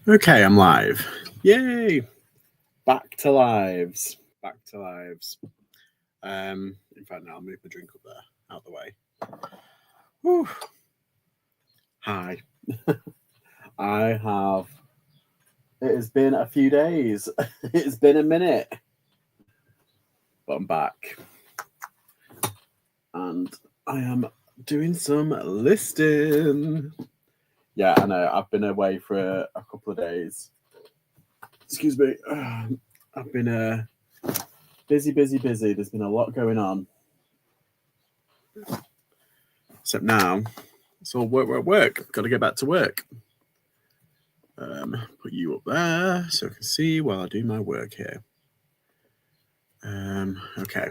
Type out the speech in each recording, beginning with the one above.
Okay, I'm live. Yay! Back to lives. In fact, now I'll move my drink up there, out of the way. Whew. Hi. It has been a few days. It's been a minute. But I'm back. And I am doing some listing. Yeah, I know. I've been away for a couple of days. Excuse me. I've been busy. There's been a lot going on. Except now, it's all work. Got to get back to work. Put you up there so I can see while I do my work here. Okay.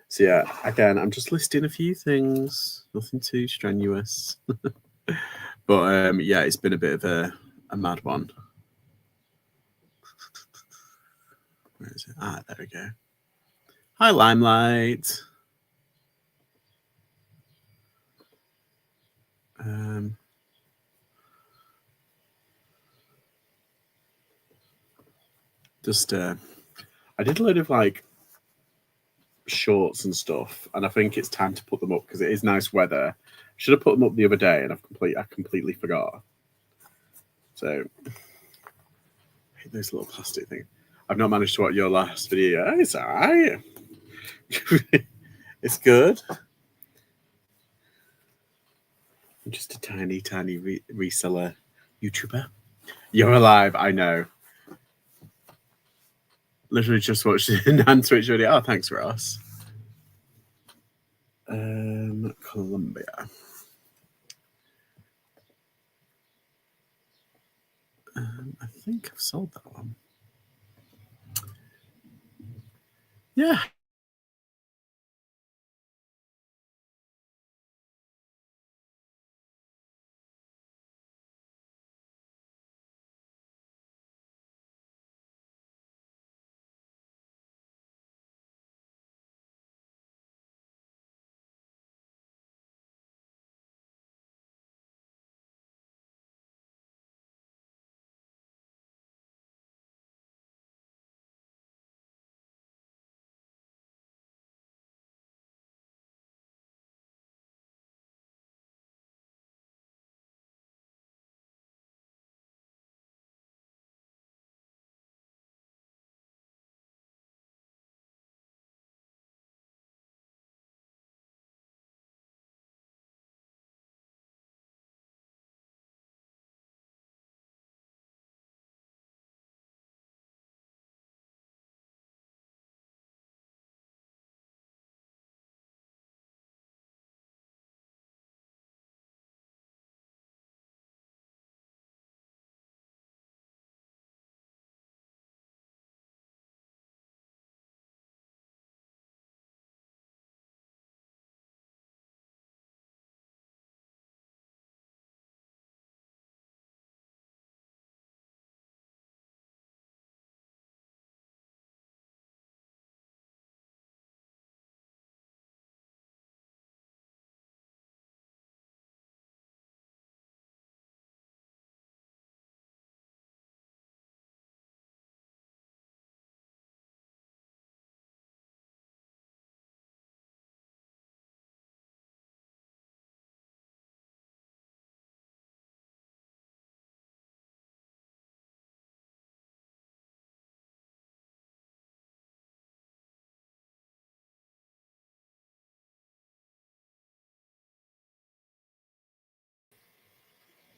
So yeah, again, I'm just listing a few things. Nothing too strenuous. But yeah, it's been a bit of a mad one. Where is it? There we go. Hi, Limelight. I did a load of like shorts and stuff, and I think it's time to put them up because it is nice weather. Should have put them up the other day, and I completely forgot. So I hate those little plastic things. I've not managed to watch your last video. It's all right. It's good. I'm just a tiny reseller YouTuber. You're alive, I know. Literally just watched Nan Twitch video. Oh, thanks, Ross. Colombia. I think I've sold that one. Yeah.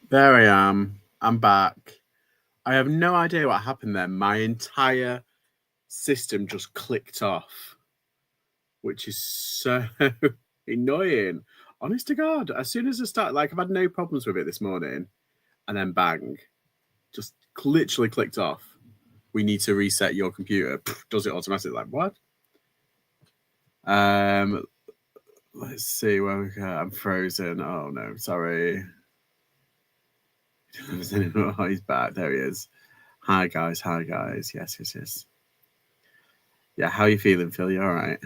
There I am. I'm back. I have no idea what happened there. My entire system just clicked off, which is so annoying. Honest to God, as soon as I start, like I've had no problems with it this morning, and then bang, just literally clicked off. We need to reset your computer. Does it automatically? Like what? Let's see where we go. I'm frozen. Oh no, sorry. Oh, he's back. There he is. Hi guys. Yes. Yeah, how are you feeling, Phil? You all right?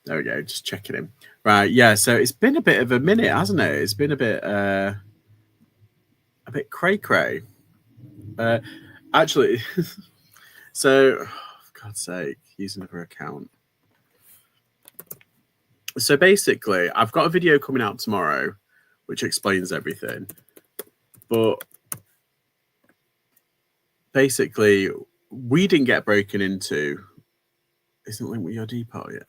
There we go. Just checking in. Right. Yeah. So it's been a bit of a minute, hasn't it? It's been a bit cray cray. Actually, so for God's sake, use another account. So basically, I've got a video coming out tomorrow, which explains everything. But basically, we didn't get broken into. Isn't linked with your Depop yet?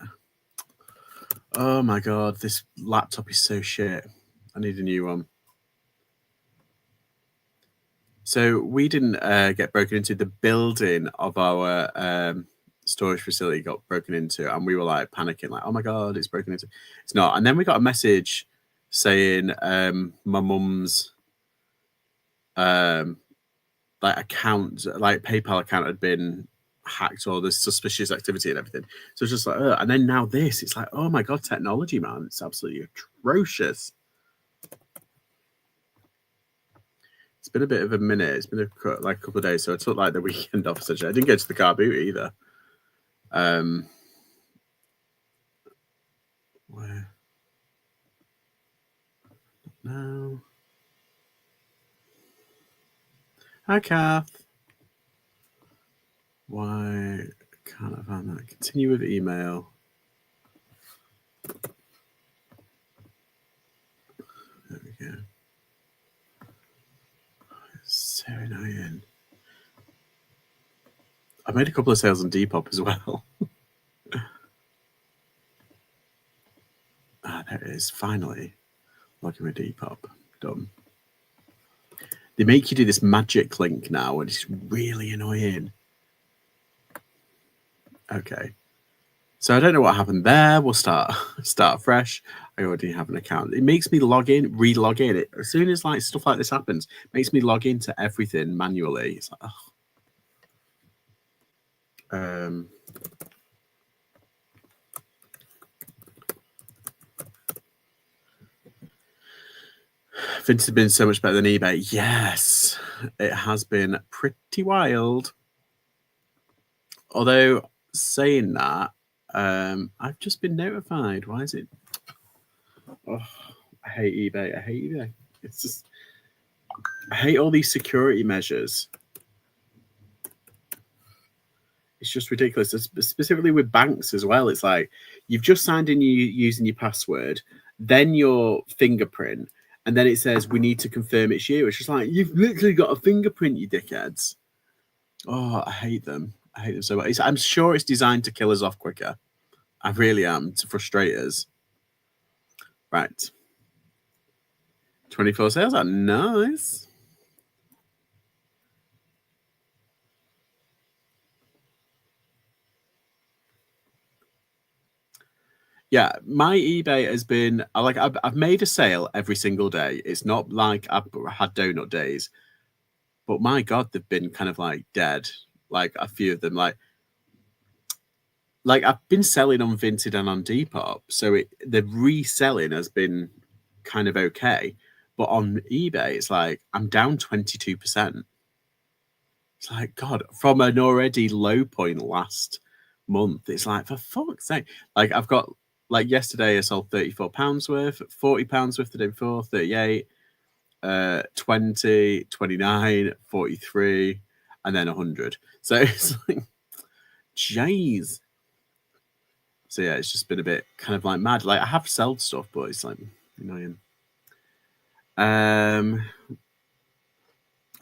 Oh my God, this laptop is so shit. I need a new one. So we didn't get broken into. The building of our storage facility got broken into, and we were like panicking, like, "Oh my God, it's broken into!" It's not. And then we got a message saying my mum's like account, like PayPal account, had been hacked, or there's suspicious activity and everything. So it's just like, and then now this, it's like, oh my God, technology, man, it's absolutely atrocious. It's been a bit of a minute. It's been like a couple of days, so I took like the weekend off. Essentially, I didn't go to the carboot either. Where? No. Hi, Kath. Why can't I find that? Continue with email. There we go. It's so annoying. I made a couple of sales on Depop as well. There it is. Finally, logging with Depop. Done. They make you do this magic link now, and it's really annoying. Okay. So I don't know what happened there. We'll start fresh. I already have an account. It makes me log in, re-log in. As soon as like stuff like this happens, it makes me log into everything manually. It's like, oh. Vinted has been so much better than eBay. Yes, it has been pretty wild. Although saying that, I've just been notified. Why is it? Oh, I hate eBay. I hate eBay. It's just, I hate all these security measures. It's just ridiculous. Specifically with banks as well. It's like you've just signed in using your password, then your fingerprint, and then it says we need to confirm it's you. It's just like you've literally got a fingerprint, you dickheads. Oh, I hate them. I hate them so much. I'm sure it's designed to kill us off quicker. I really am, to frustrate us. Right. 24 sales are nice. Yeah, my eBay has been like I've made a sale every single day. It's not like I've had donut days, but my God, they've been kind of like dead. Like a few of them, like I've been selling on Vinted and on Depop, so the reselling has been kind of okay. But on eBay, it's like I'm down 22%. It's like, God, from an already low point last month, it's like, for fuck's sake. Like, I've got, like, yesterday I sold £34 worth, £40 worth the day before, 38, 20, 29, 43, and then 100. So it's like, jeez. So yeah, it's just been a bit kind of like mad. Like, I have sold stuff, but it's like annoying. I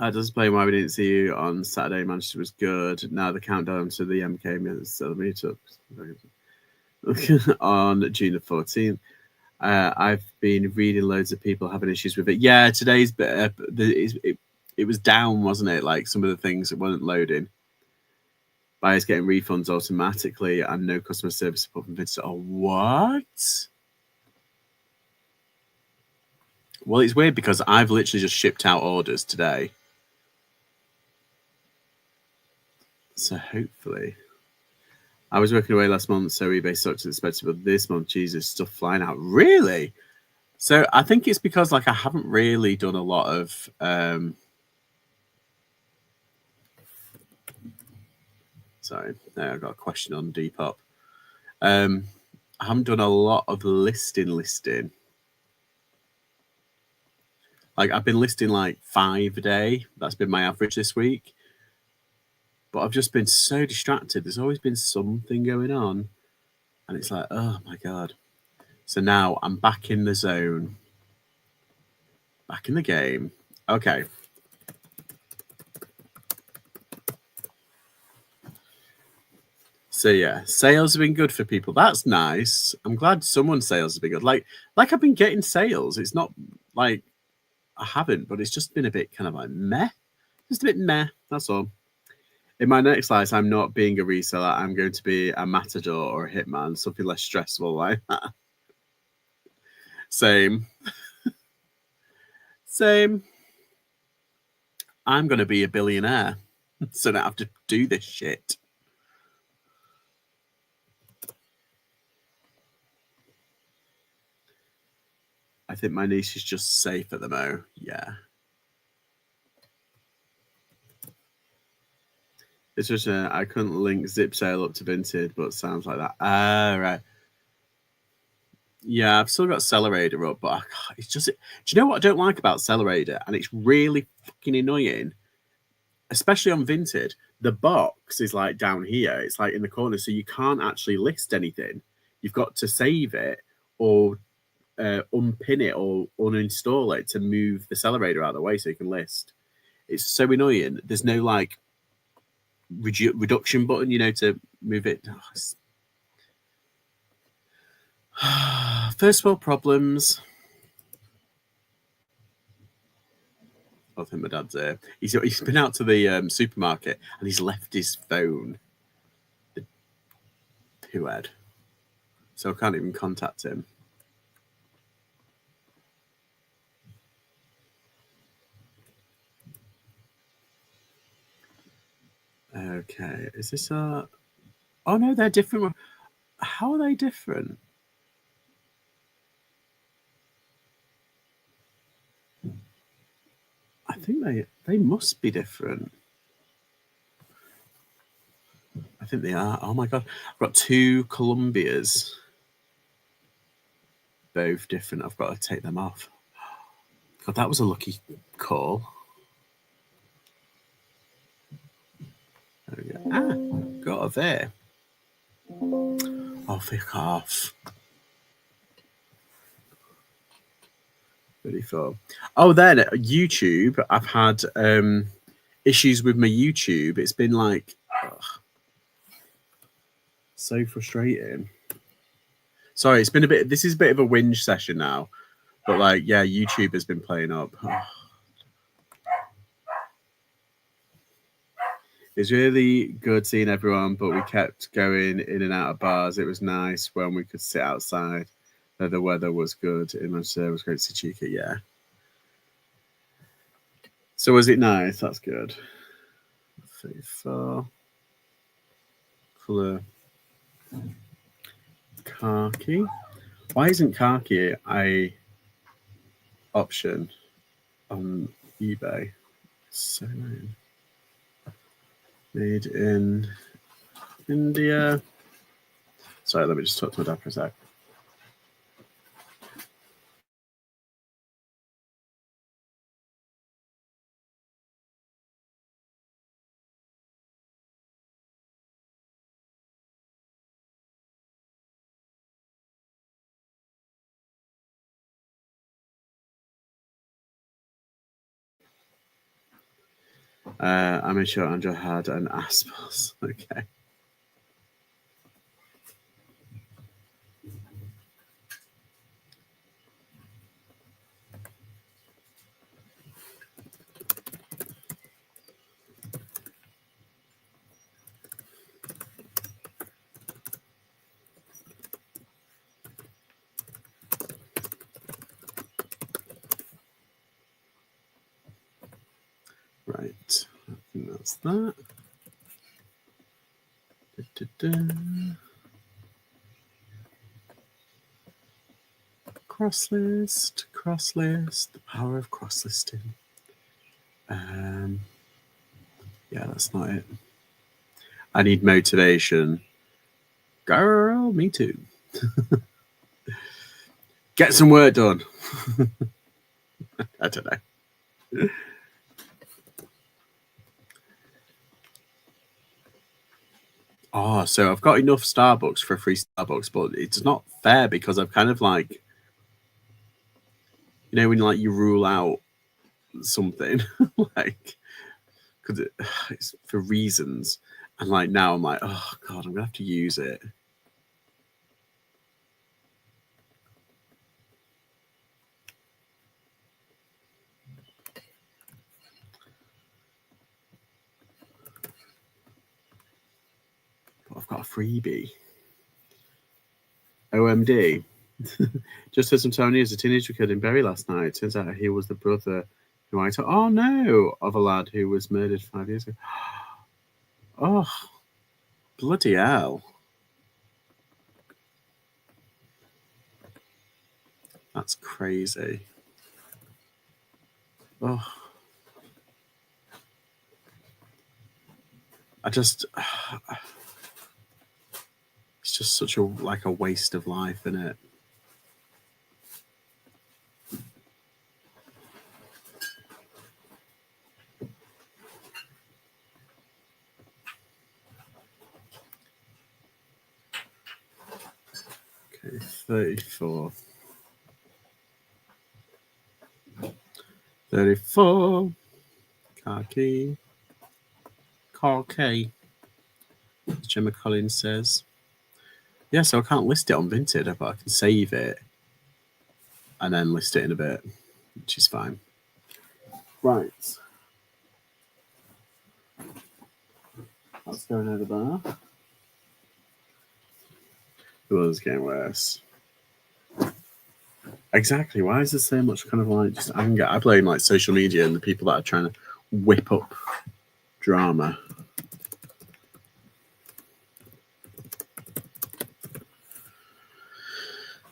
just explain why we didn't see you on Saturday. Manchester was good. Now the countdown to the MK meetup on June the 14th. I've been reading loads of people having issues with it. Yeah, today's bit. It was down, wasn't it? Like some of the things that weren't loading. Buyers getting refunds automatically and no customer service support from Vinted. Oh, what? Well, it's weird because I've literally just shipped out orders today. So hopefully. I was working away last month, so eBay sucks as expected, but this month, Jesus, stuff flying out. Really? So I think it's because like I haven't really done a lot of sorry, no, I got a question on Depop. I haven't done a lot of listing. Like I've been listing like 5 a day. That's been my average this week. But I've just been so distracted. There's always been something going on. And it's like, oh my God. So now I'm back in the zone. Back in the game. Okay. So yeah, sales have been good for people. That's nice. I'm glad someone's sales have been good. Like I've been getting sales. It's not like I haven't, but it's just been a bit kind of like meh. Just a bit meh. That's all. In my next life, I'm not being a reseller. I'm going to be a matador or a hitman, something less stressful like that. Same. Same. I'm going to be a billionaire, so I don't have to do this shit. I think my niece is just safe at the mo. Yeah. It's just I couldn't link zip sale up to Vinted, but sounds like that. Right. Yeah, I've still got Accelerator up, but it's just. Do you know what I don't like about Accelerator? And it's really fucking annoying, especially on Vinted. The box is like down here. It's like in the corner, so you can't actually list anything. You've got to save it or unpin it or uninstall it to move the Accelerator out of the way so you can list. It's so annoying. There's no like reduction button, to move it. First world problems. I think my dad's there. He's been out to the supermarket and he's left his phone. The poo-head. So I can't even contact him. Okay, is this a... Oh no, they're different. How are they different? I think they must be different. I think they are. Oh my God. I've got 2 Columbias. Both different. I've got to take them off. God, that was a lucky call. There we go. Got her there. Oh, fuck off. 34. Oh, then YouTube. I've had issues with my YouTube. It's been like so frustrating. Sorry, it's been a bit. This is a bit of a whinge session now, but like, yeah, YouTube has been playing up. It's really good seeing everyone, but we kept going in and out of bars. It was nice when we could sit outside. The weather was good. It was great to see Chica. Yeah. So was it nice? That's good. 34. Colour khaki. Why isn't khaki a option on eBay? So annoying. Made in India. Sorry, let me just talk to my dad for a sec. I'm sure Andrew had an aspos. Okay. Right. I think that's that. Crosslist, the power of crosslisting. Yeah, that's not it. I need motivation. Girl, me too. Get some work done. I don't know. Oh, so I've got enough Starbucks for a free Starbucks, but it's not fair because I've kind of like, you know, when like you rule out something, like, because it's for reasons, and like now I'm like, oh god, I'm gonna have to use it. But I've got a freebie. OMD. Just heard some Tony as a teenager killed in Bury last night. Turns out he was the brother who I told, oh no, of a lad who was murdered 5 years ago. Oh, bloody hell. That's crazy. Oh. It's just such a like a waste of life, isn't it? Okay, 34. 34. Khaki. Khaki. As Gemma Collins says. Yeah, so I can't list it on Vinted, but I can save it and then list it in a bit, which is fine. Right. That's going over there. The weather's getting worse. Exactly. Why is there so much kind of like just anger? I blame like social media and the people that are trying to whip up drama.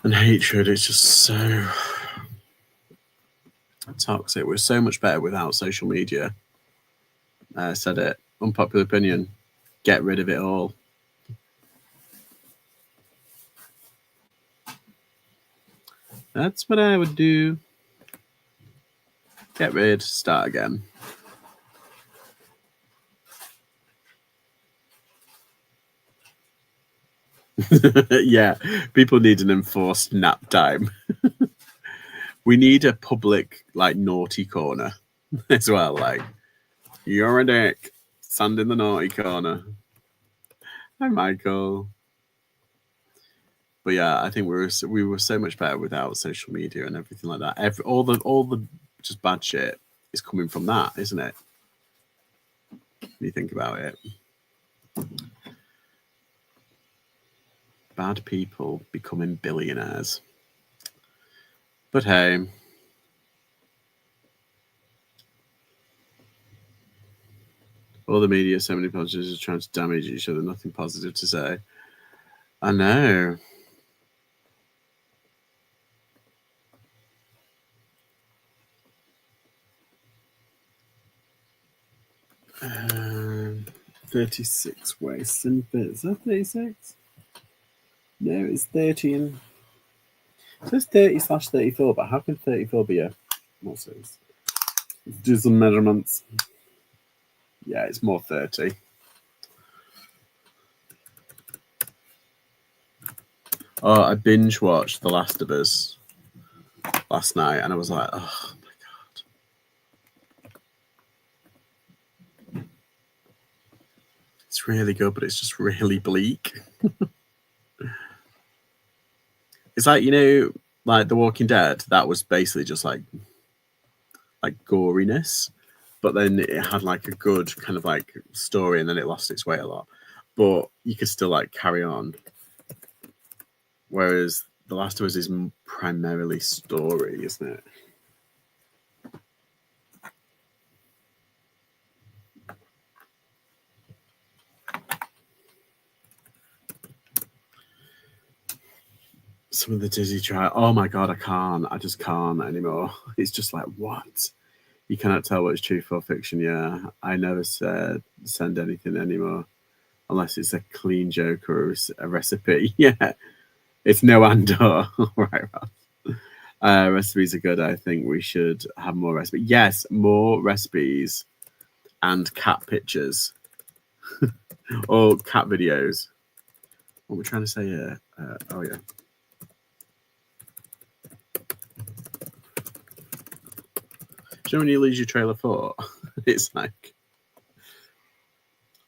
And hatred is just so toxic. We're so much better without social media. Said it. Unpopular opinion. Get rid of it all. That's what I would do. Get rid, start again. Yeah, people need an enforced nap time. We need a public, like, naughty corner as well. Like, you're a dick. Stand in the naughty corner. Hi, Michael. But yeah, I think we were so much better without social media and everything like that. All the just bad shit is coming from that, isn't it? When you think about it. Bad people becoming billionaires. But hey. All the media, so many politicians are trying to damage each other, nothing positive to say. I know. Um, 36 waste and bits. Is that 36? No, it's 30 and... It says 30/34, but how can 34 be a... What's this? Let's do some measurements. Yeah, it's more 30. Oh, I binge watched The Last of Us last night, and I was like, oh my god. It's really good, but it's just really bleak. It's like, you know, like The Walking Dead, that was basically just like goriness, but then it had like a good kind of like story, and then it lost its way a lot. But you could still like carry on. Whereas The Last of Us is primarily story, isn't it? Some of the Disney trial. Oh my god, I just can't anymore. It's just like, what? You cannot tell what is truth or fiction. Yeah, I never send anything anymore unless it's a clean joke or a recipe. Yeah, It's no and/or. Right, Ross. Recipes are good. I think we should have more recipes. Yes, more recipes and cat pictures or cat videos. What we're trying to say here. Oh, yeah. Do you know when you lose your trail of thought? It's like,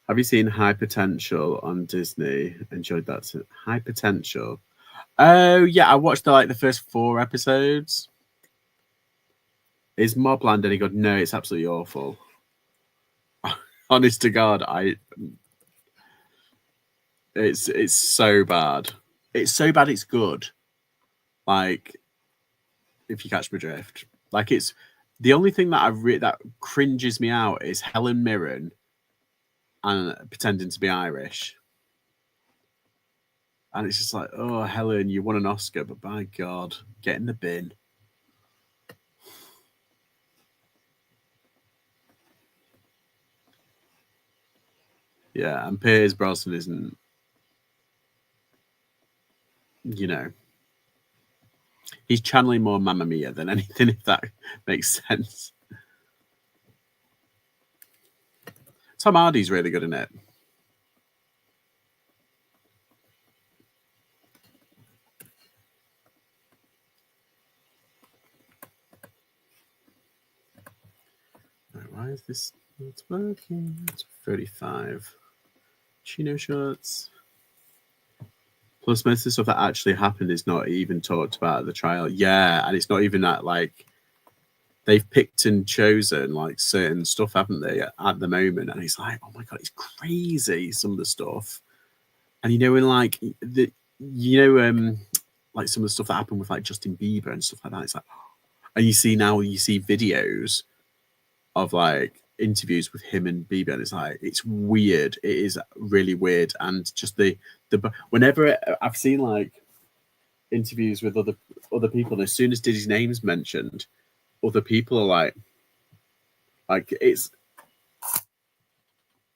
have you seen High Potential on Disney? Enjoyed that. High Potential. Oh yeah, I watched the first 4 episodes. Is Mobland any good? No, it's absolutely awful. Honest to God, it's so bad. It's so bad. It's good. Like, if you catch my drift, like it's the only thing that that cringes me out is Helen Mirren and pretending to be Irish. And it's just like, oh, Helen, you won an Oscar, but by God, get in the bin. Yeah, and Piers Brosnan isn't, you know, he's channeling more Mamma Mia than anything, if that makes sense. Tom Hardy's really good in it. Why is this not working? It's 35. Chino shorts. Plus, most of the stuff that actually happened is not even talked about at the trial. Yeah, and it's not even that, like, they've picked and chosen, like, certain stuff, haven't they, at the moment? And it's like, oh my God, it's crazy, some of the stuff. And, you know, in, like, like, some of the stuff that happened with, like, Justin Bieber and stuff like that, it's like, and you see videos of, like, interviews with him and Bieber, and it's like, it's weird. It is really weird. And just whenever I've seen, like, interviews with other people, and as soon as Diddy's name's mentioned, other people are like it's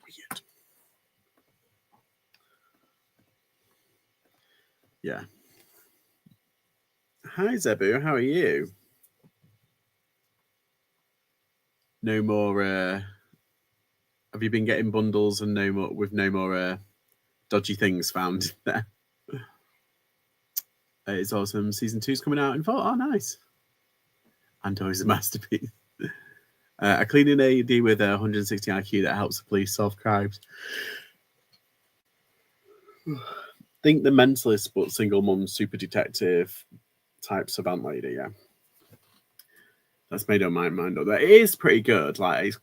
weird. Yeah. Hi Zebu, how are you? No more have you been getting bundles and no more dodgy things found there? It's awesome. Season 2's coming out in fall. Oh, nice. And always a masterpiece. A cleaning AD with 160 IQ that helps the police solve crimes. Think The Mentalist, but single mum super detective type savant lady. Yeah, that's made up my mind up. That it is pretty good. Like,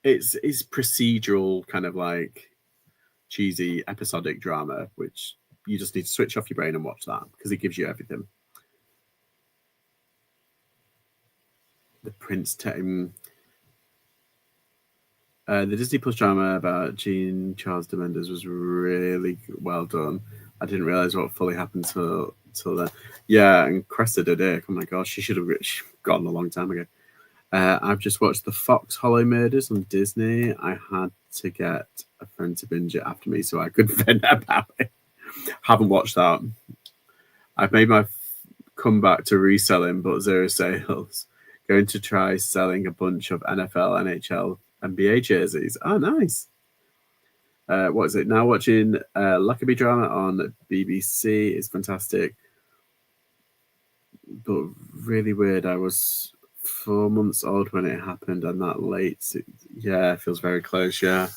it's procedural, kind of like cheesy episodic drama, which you just need to switch off your brain and watch that because it gives you everything. The Prince Tim. The Disney Plus drama about Jean Charles Demenders was really well done. I didn't realize what fully happened till then. Yeah, and Cressida did it. Oh my gosh, she should have gone a long time ago. I've just watched the Fox Hollow Murders on Disney. I had to get a friend to binge it after me so I could vent about it. Haven't watched that. I've made my comeback to reselling, but 0 sales. Going to try selling a bunch of NFL, NHL, NBA jerseys. Oh, nice. What is it? Now watching Lockerbie drama on BBC. It's fantastic. But really weird. I was 4 months old when it happened, and that late. Yeah, it feels very close. Yeah.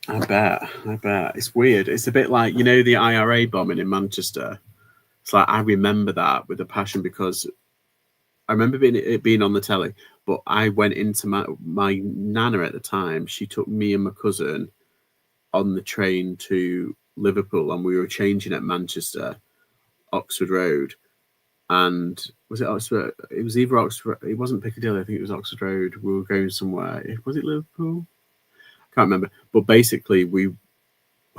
I bet. It's weird. It's a bit like, you know, the IRA bombing in Manchester. It's like, I remember that with a passion because I remember it being on the telly, but I went into my nana at the time. She took me and my cousin on the train to Liverpool, and we were changing at Manchester, Oxford Road. And was it Oxford? It was either Oxford. It wasn't Piccadilly. I think it was Oxford Road. We were going somewhere. Was it Liverpool? Can't remember. But basically, we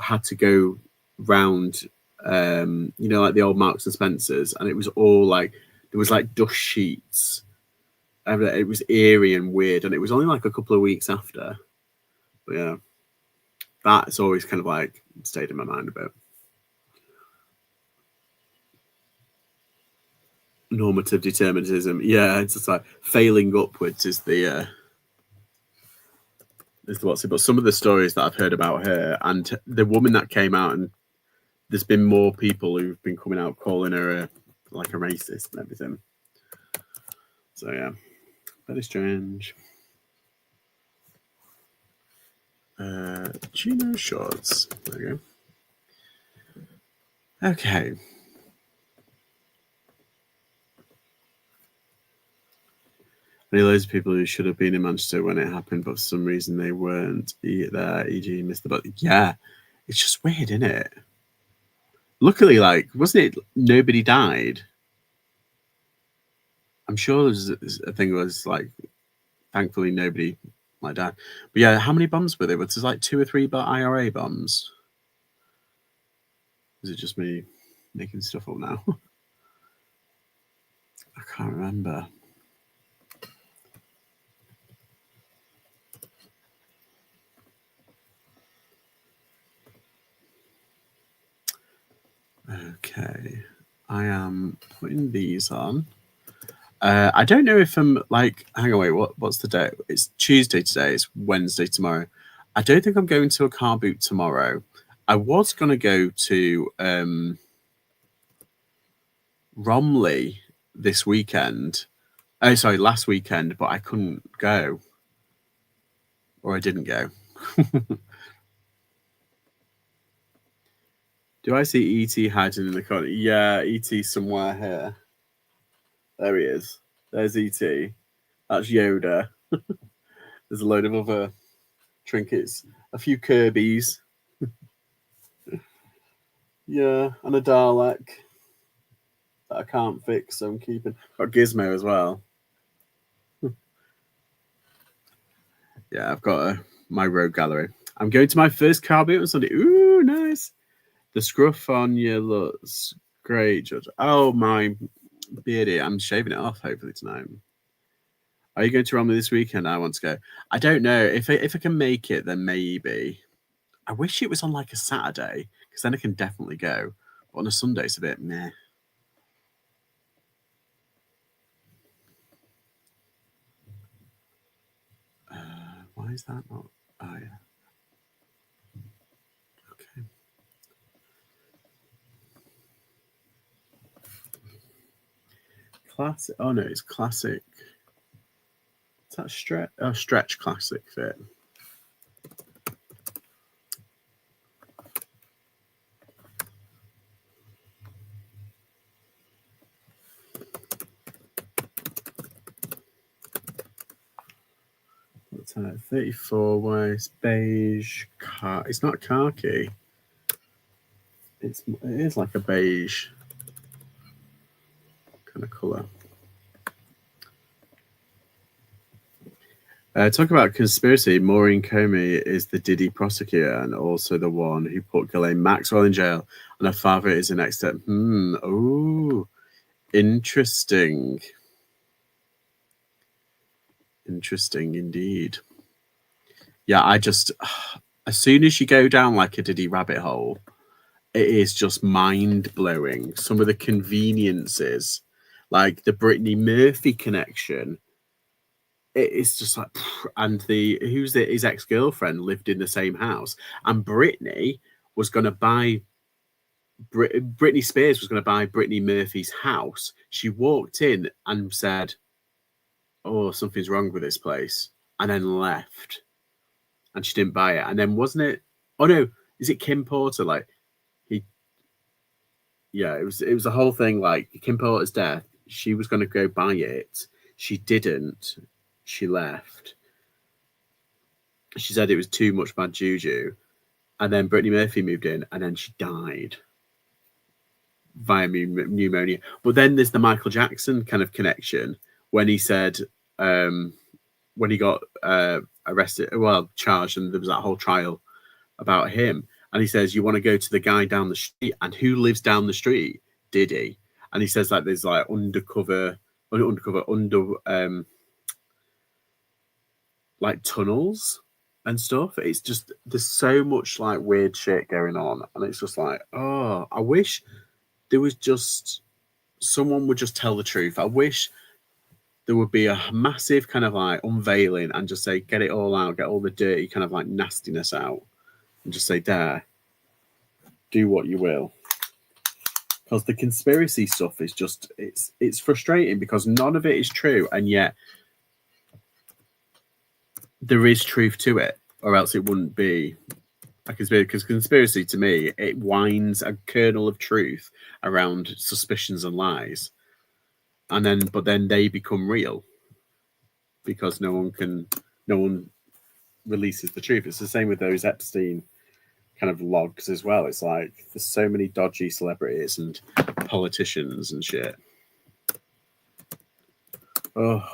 had to go round, you know, like the old Marks and Spencers, and it was all like there was like dust sheets. It was eerie and weird, and it was only like a couple of weeks after. But yeah, that's always kind of like stayed in my mind a bit. normative determinism. Yeah, it's just like failing upwards is the what's it. But some of the stories that I've heard about her and the woman that came out, and there's been more people who've been coming out calling her like a racist and everything. So yeah, very strange. Chino shorts. There you go. Okay. I know loads of people who should have been in Manchester when it happened, but for some reason they weren't there, e.g. missed the boat. Yeah, it's just weird, isn't it? Luckily, like, wasn't it nobody died? I'm sure there's a thing was like, thankfully nobody like died. But yeah, how many bombs were there? Was there like 2 or 3 IRA bombs? Is it just me making stuff up now? I can't remember. Okay, I am putting these on. I don't know if I'm like, hang on, wait, what's the day? It's Tuesday today, it's Wednesday tomorrow. I don't think I'm going to a car boot tomorrow. I was going to go to Romley this weekend. Oh, sorry, last weekend, but I couldn't go. Or I didn't go. Do I see E.T. hiding in the corner? Yeah, E.T. somewhere here. There he is. There's E.T. That's Yoda. There's a load of other trinkets. A few Kirby's. Yeah, and a Dalek that I can't fix, so I'm keeping. Got Gizmo as well. Yeah, I've got my rogue gallery. I'm going to my first car boot on Sunday. Ooh, nice. The scruff on you looks great, George. Oh, my beardy. I'm shaving it off, hopefully, tonight. Are you going to Romney this weekend? I want to go. I don't know. If I can make it, then maybe. I wish it was on like a Saturday, because then I can definitely go. But on a Sunday, it's a bit meh. Why is that not? Oh, yeah. Okay. Classic. Oh, no, it's classic. Is that stretch? Oh, stretch classic fit. What's that? 34 waist beige car. It's not khaki. It is like a beige kind of colour. Talk about conspiracy. Maureen Comey is the Diddy prosecutor and also the one who put Ghislaine Maxwell in jail, and her father is the next step. Oh, interesting. Interesting indeed. Yeah, I just, as soon as you go down like a Diddy rabbit hole, it is just mind blowing. Some of the conveniences, like the Brittany Murphy connection, it's just like, and his ex girlfriend lived in the same house, and Brittany was going to buy. Britney Spears was going to buy Brittany Murphy's house. She walked in and said, "Oh, something's wrong with this place," and then left. And she didn't buy it. And then wasn't it? Oh no, is it Kim Porter? Like yeah, it was a whole thing. Like Kim Porter's death, she was going to go buy it. She didn't. She left. She said it was too much bad juju. And then Brittany Murphy moved in, and then she died via pneumonia. But then there's the Michael Jackson kind of connection when he said, when he got arrested, well, charged, and there was that whole trial about him. And he says, you want to go to the guy down the street. And who lives down the street? Diddy. And he says, like, there's like under like tunnels and stuff. It's just, there's so much like weird shit going on. And it's just like, oh, I wish there was just someone would just tell the truth. I wish there would be a massive kind of like unveiling and just say, get it all out, get all the dirty kind of like nastiness out, and just say, there, do what you will. Because the conspiracy stuff is just, it's frustrating because none of it is true, and yet there is truth to it, or else it wouldn't be a conspiracy. Because conspiracy, to me, it winds a kernel of truth around suspicions and lies, but then they become real because no one releases the truth. It's the same with those Epstein kind of logs as well. It's like there's so many dodgy celebrities and politicians and shit. Oh,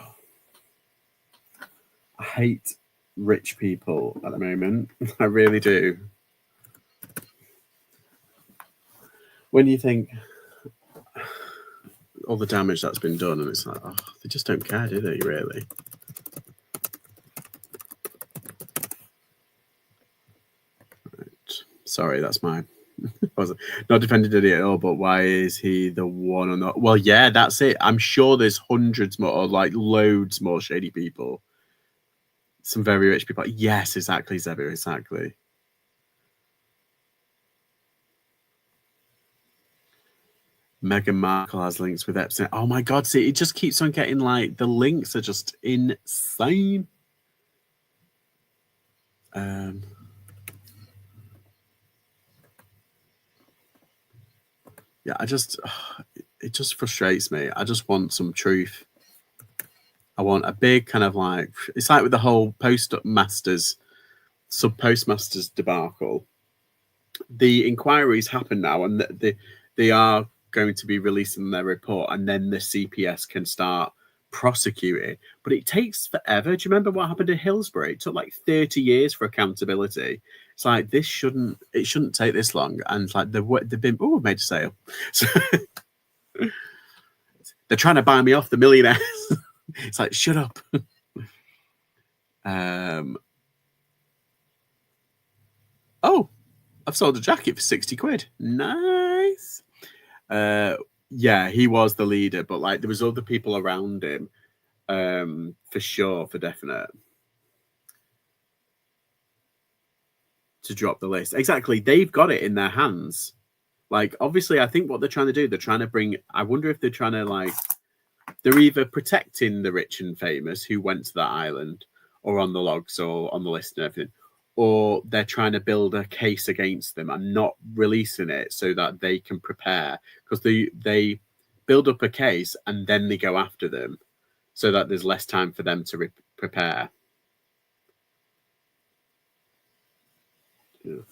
I hate rich people at the moment. I really do. When you think all the damage that's been done, and it's like, oh, they just don't care, do they, really? Right. Sorry, that's my... not defending it at all, but why is he the one or not? Well, yeah, that's it. I'm sure there's hundreds more, or like loads more shady people. Some very rich people. Yes, exactly, Zebu, exactly. Meghan Markle has links with Epstein. Oh my God, see, it just keeps on getting like, the links are just insane. Yeah, it just frustrates me. I just want some truth. I want a big kind of like, it's like with the whole postmasters, sub-postmasters debacle. The inquiries happen now, and they are going to be releasing their report, and then the CPS can start prosecuting. But it takes forever. Do you remember what happened in Hillsborough? It took like 30 years for accountability. It's like, it shouldn't take this long. And it's like they've been made a sale. So they're trying to buy me off, the millionaires. It's like, shut up. Oh, I've sold a jacket for 60 quid. Nice. Yeah, he was the leader, but like there was other people around him, for sure, for definite, to drop the list. Exactly. They've got it in their hands. Like, obviously, I think what they're trying to do, they're trying to bring, I wonder if they're trying to like, they're either protecting the rich and famous who went to that island or on the logs or on the list and everything, or they're trying to build a case against them and not releasing it so that they can prepare, because they build up a case and then they go after them so that there's less time for them to prepare. Yeah.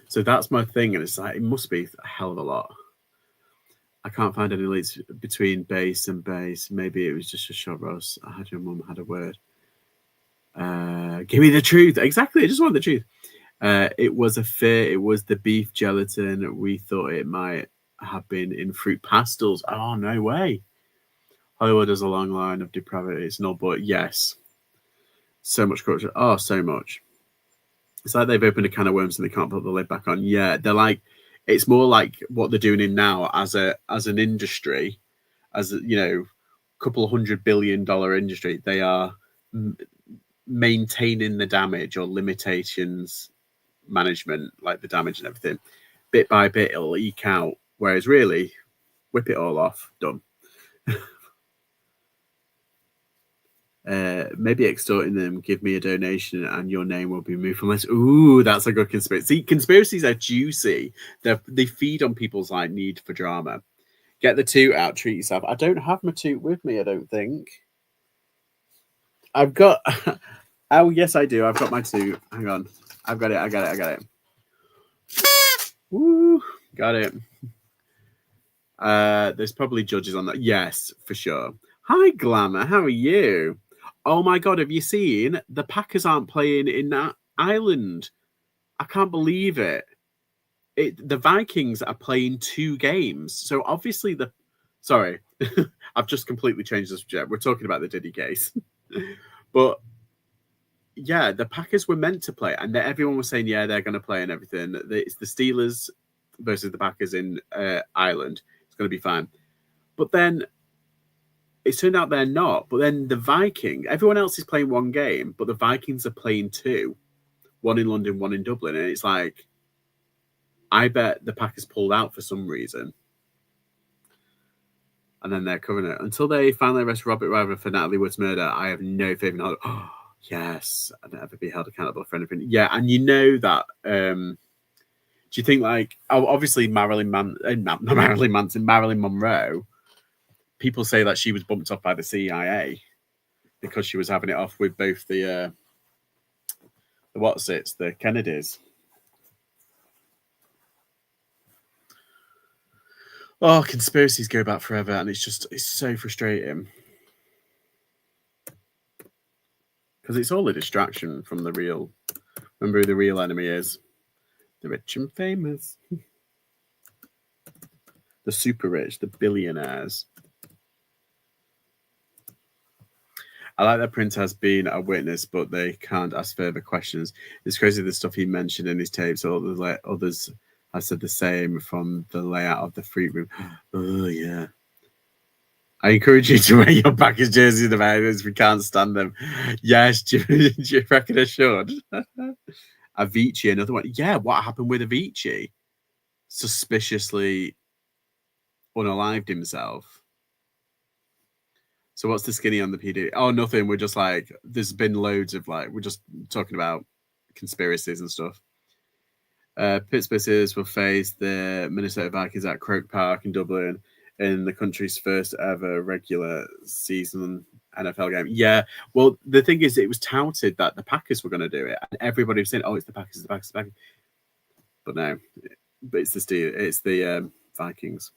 So that's my thing, and it's like, it must be a hell of a lot. I can't find any links between base and base. Maybe it was just a short roast. I had your mum had a word. Give me the truth. Exactly. I just want the truth. It was a fit. It was the beef gelatin. We thought it might have been in fruit pastels. Oh, no way. Hollywood has a long line of depravity. It's not, but yes. So much corruption. Oh, so much. It's like they've opened a can of worms and they can't put the lid back on. Yeah, they're like, it's more like what they're doing in now as an industry, as a, couple of $100 billion industry. They are maintaining the damage or limitations management, like the damage and everything. Bit by bit, it'll eke out. Whereas really, whip it all off, done. Maybe extorting them, give me a donation and your name will be moved from this. Ooh, that's a good conspiracy. See, conspiracies are juicy. They feed on people's like need for drama. Get the toot out, treat yourself. I don't have my toot with me, I don't think. I've got... Oh, yes, I do. I've got my toot. Hang on. I've got it. I got it. Woo, got it. There's probably judges on that. Yes, for sure. Hi, Glamour. How are you? Oh my God, have you seen the Packers aren't playing in that island? I can't believe it. The Vikings are playing 2 games. So obviously sorry, I've just completely changed the subject. We're talking about the Diddy case. But yeah, the Packers were meant to play, and everyone was saying, yeah, they're going to play and everything. It's the Steelers versus the Packers in Ireland. It's going to be fine. But then it turned out they're not. But then the Viking, everyone else is playing one game, but the Vikings are playing two. One in London, one in Dublin. And it's like, I bet the Packers pulled out for some reason. And then they're covering it. Until they finally arrest Robert Ryder for Natalie Wood's murder, I have no faith in it. Oh, yes, I'd never be held accountable for anything. Yeah, and you know that... do you think, like... obviously, Marilyn Monroe, people say that she was bumped off by the CIA because she was having it off with both the Kennedys. Oh, conspiracies go back forever, and it's so frustrating. Because it's all a distraction from the real... Remember who the real enemy is? The rich and famous. The super rich, the billionaires. I like that Prince has been a witness, but they can't ask further questions. It's crazy the stuff he mentioned in his tapes. Others have said the same from the layout of the free room. Oh, yeah. I encourage you to wear your Packers jersey in the Americans. We can't stand them. Yes, do you reckon I should? Avicii, another one. Yeah, what happened with Avicii? Suspiciously unalived himself. So what's the skinny on the PD? Oh, nothing. We're just like, there's been loads of like, we're just talking about conspiracies and stuff. Pittsburgh Steelers will face the Minnesota Vikings at Croke Park in Dublin in the country's first ever regular season NFL game. Yeah, well, the thing is, it was touted that the Packers were going to do it, and everybody was saying, "Oh, it's the Packers, the Packers, the Packers." But no, but it's the Vikings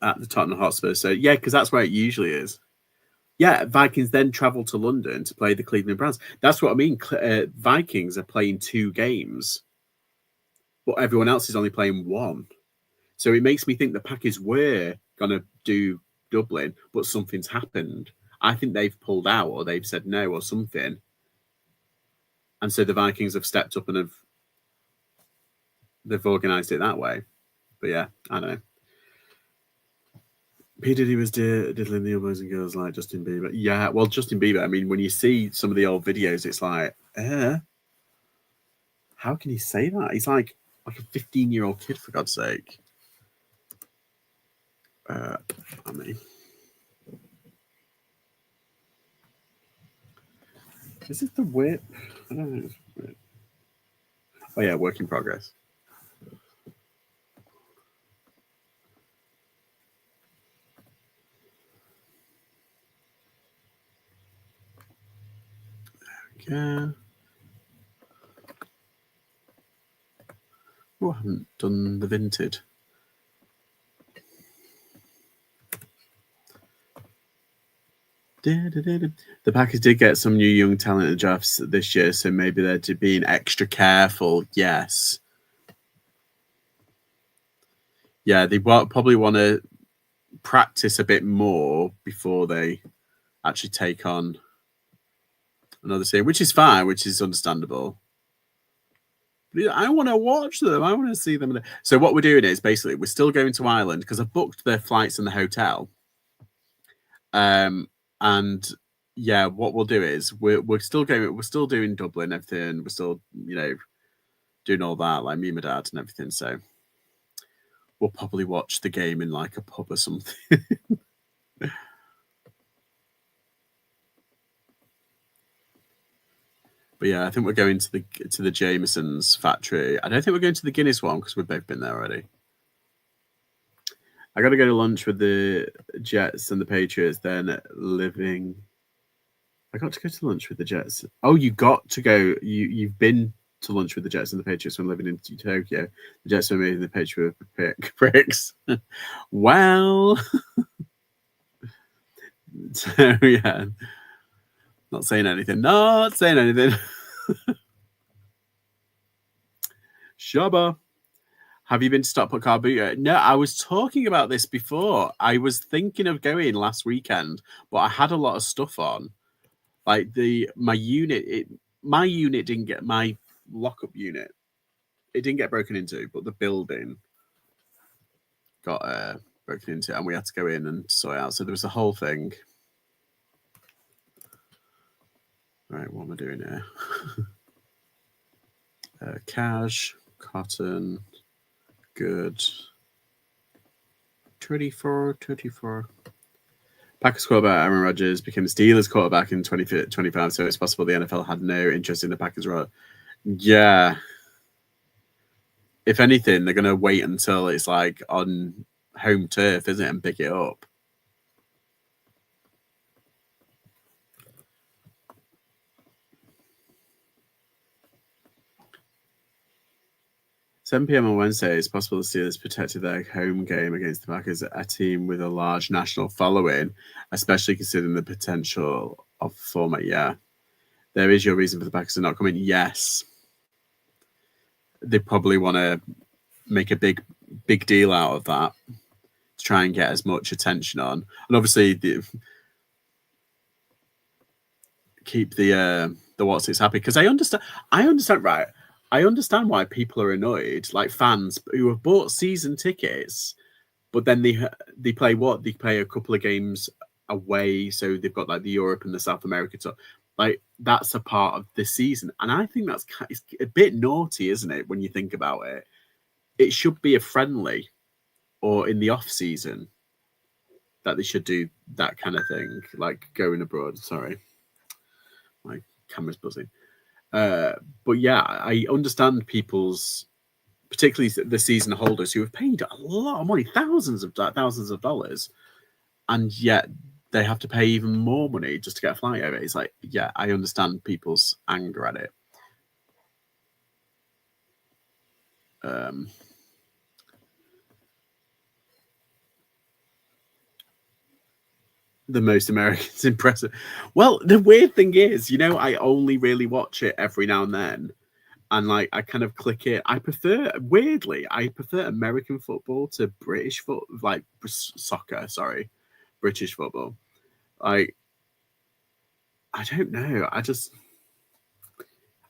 at the Tottenham Hotspur. So yeah, because that's where it usually is. Yeah, Vikings then travel to London to play the Cleveland Browns. That's what I mean. Vikings are playing 2 games, but everyone else is only playing 1. So it makes me think the Packers were going to do Dublin, but something's happened. I think they've pulled out or they've said no or something. And so the Vikings have stepped up and they've organised it that way. But yeah, I don't know. P. Diddy was diddling the boys and girls like Justin Bieber. Yeah, well, Justin Bieber, I mean, when you see some of the old videos, it's like, how can he say that? He's like a 15-year-old kid, for God's sake. I mean, is it the whip? I don't know. Oh yeah, work in progress. Yeah. Oh, I haven't done the Vinted. The Packers did get some new young talent in drafts this year, so maybe they're being extra careful. Yes. Yeah, they probably want to practice a bit more before they actually take on another team, which is fine, which is understandable. But I want to watch them. I want to see them. So what we're doing is basically we're still going to Ireland because I've booked their flights and the hotel. And yeah, what we'll do is we're still going. We're still doing Dublin, everything. We're still doing all that, like me and my dad and everything. So we'll probably watch the game in like a pub or something. But yeah, I think we're going to the Jameson's factory. I don't think we're going to the Guinness one because we've both been there already. I got to go to lunch with the Jets and the Patriots. Then living. I got to go to lunch with the Jets. Oh, you got to go. You've been to lunch with the Jets and the Patriots when living in Tokyo. The Jets were amazing. The Patriots were pricks. Well, so yeah, not saying anything. Not saying anything. Shabba. Have you been to Stockport Carboot? No, I was talking about this before. I was thinking of going last weekend, but I had a lot of stuff on. Like my unit didn't get my lockup unit. It didn't get broken into, but the building got broken into, and we had to go in and sort it out. So there was a whole thing. Right, what am I doing here? Cash, cotton, good. 24. Packers quarterback Aaron Rodgers became the Steelers quarterback in 2025, so it's possible the NFL had no interest in the Packers role. Yeah. If anything, they're going to wait until it's like on home turf, isn't it, and pick it up. 7 p.m. on Wednesday, it's possible the Steelers protected their home game against the Packers, a team with a large national following, especially considering the potential of format. Yeah. There is your reason for the Packers to not come in. Yes. They probably want to make a big deal out of that to try and get as much attention on. And obviously keep the what's it's happy, because I understand right. I understand why people are annoyed, like fans who have bought season tickets, but then they play a couple of games away, so they've got like the Europe and the South America tour. Like that's a part of the season, and I think it's a bit naughty, isn't it? When you think about it, it should be a friendly, or in the off season, that they should do that kind of thing, like going abroad. Sorry, my camera's buzzing. But yeah, I understand people's, particularly the season holders who have paid a lot of money, thousands of dollars, and yet they have to pay even more money just to get a flight over. It's like, yeah, I understand people's anger at it. The most Americans impressive. Well, the weird thing is, I only really watch it every now and then. And like I kind of click it. I prefer American football to British soccer. Sorry, British football. I don't know.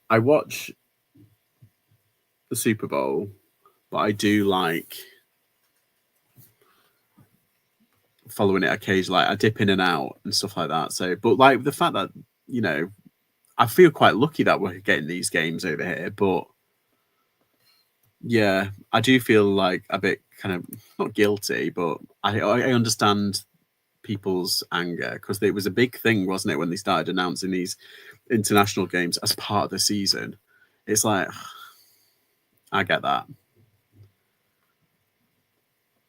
I watch the Super Bowl, but I do like following it occasionally. Like I dip in and out and stuff like that. So, but like the fact that I feel quite lucky that we're getting these games over here, but. Yeah, I do feel like a bit kind of not guilty, but I understand people's anger, because it was a big thing, wasn't it, when they started announcing these international games as part of the season. It's like, I get that,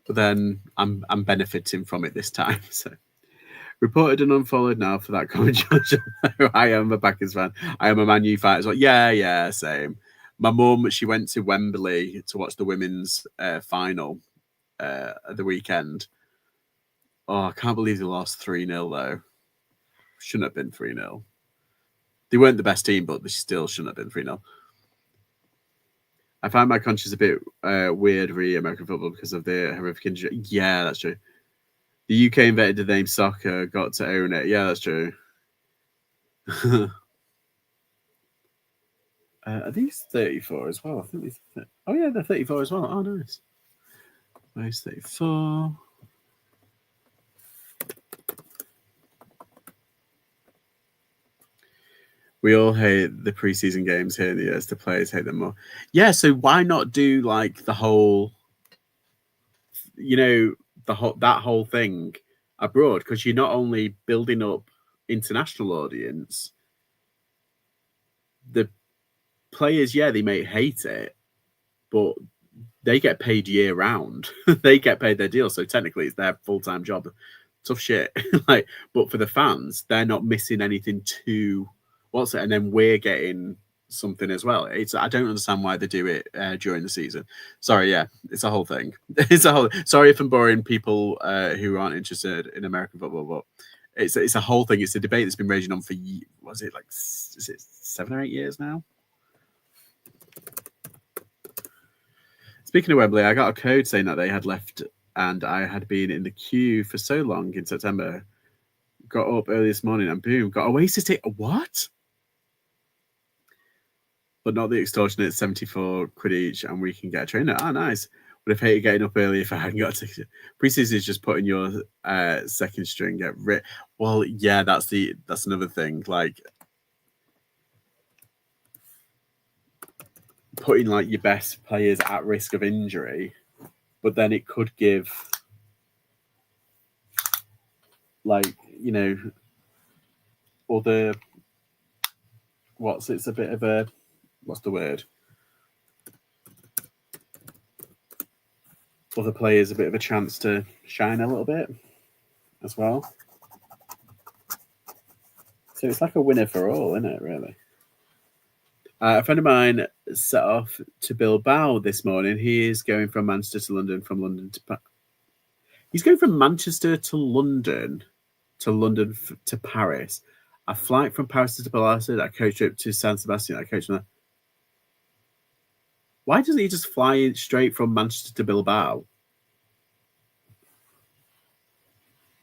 but then I'm benefiting from it this time. So reported and unfollowed now for that comment. I am a Packers fan. I am a Man U fan as well. Yeah, same. My mum, she went to Wembley to watch the women's final at the weekend. Oh, I can't believe they lost 3-0 though. Shouldn't have been 3-0. They weren't the best team, but they still shouldn't have been 3-0. I find my conscience a bit weird re American football because of the horrific injury. Yeah, that's true. The UK invented the name soccer, got to own it. Yeah, that's true. Are these 34 as well? I think these. Oh yeah, they're 34 as well. Oh, nice. Nice 34. We all hate the preseason games here in the US. The players hate them more. Yeah, so why not do like the whole, that whole thing abroad? Because you're not only building up international audience, the players, they may hate it, but they get paid year round. They get paid their deal, so technically it's their full-time job. Tough shit. But for the fans, they're not missing anything to and then we're getting something as well. I don't understand why they do it during the season. Sorry, it's a whole thing. Sorry if I'm boring people who aren't interested in American football, but it's a whole thing. It's a debate that's been raging on for is it 7 or 8 years now? Speaking of Wembley, I got a code saying that they had left and I had been in the queue for so long in September. Got up early this morning and boom, got a Oasis ticket. What? But not the extortionate 74 quid each, and we can get a trainer. Oh, nice. But I've hated getting up early if I hadn't got a ticket. Pre-season is just putting your second string at well, yeah, that's another thing. Like putting like your best players at risk of injury, but then it could give like, you know, other it's a bit of a what's the word? Other players a bit of a chance to shine a little bit as well. So it's like a winner for all, isn't it, really? A friend of mine set off to Bilbao this morning. He is going from Manchester to London, from London to... He's going from Manchester to London to Paris. A flight from Paris to Barcelona, a coach trip to San Sebastian, a coach... Why doesn't he just fly straight from Manchester to Bilbao?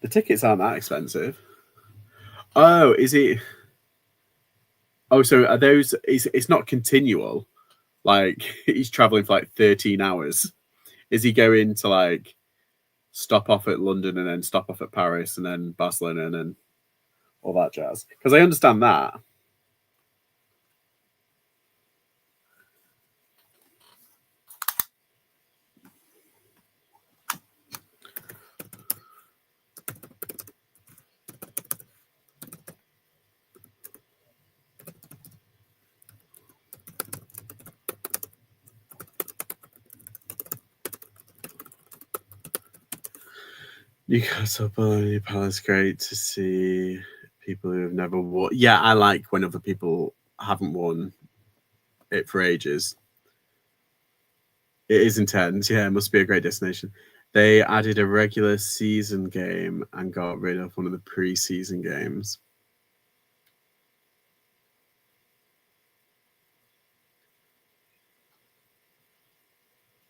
The tickets aren't that expensive. Oh, is it? Oh, so are those? It's not continual. Like he's traveling for like 13 hours. Is he going to like stop off at London and then stop off at Paris and then Barcelona and then all that jazz? Because I understand that. Newcastle Bologna Palace, great to see people who have never won. Yeah, I like when other people haven't won it for ages. It is intense. Yeah, it must be a great destination. They added a regular season game and got rid of one of the pre-season games.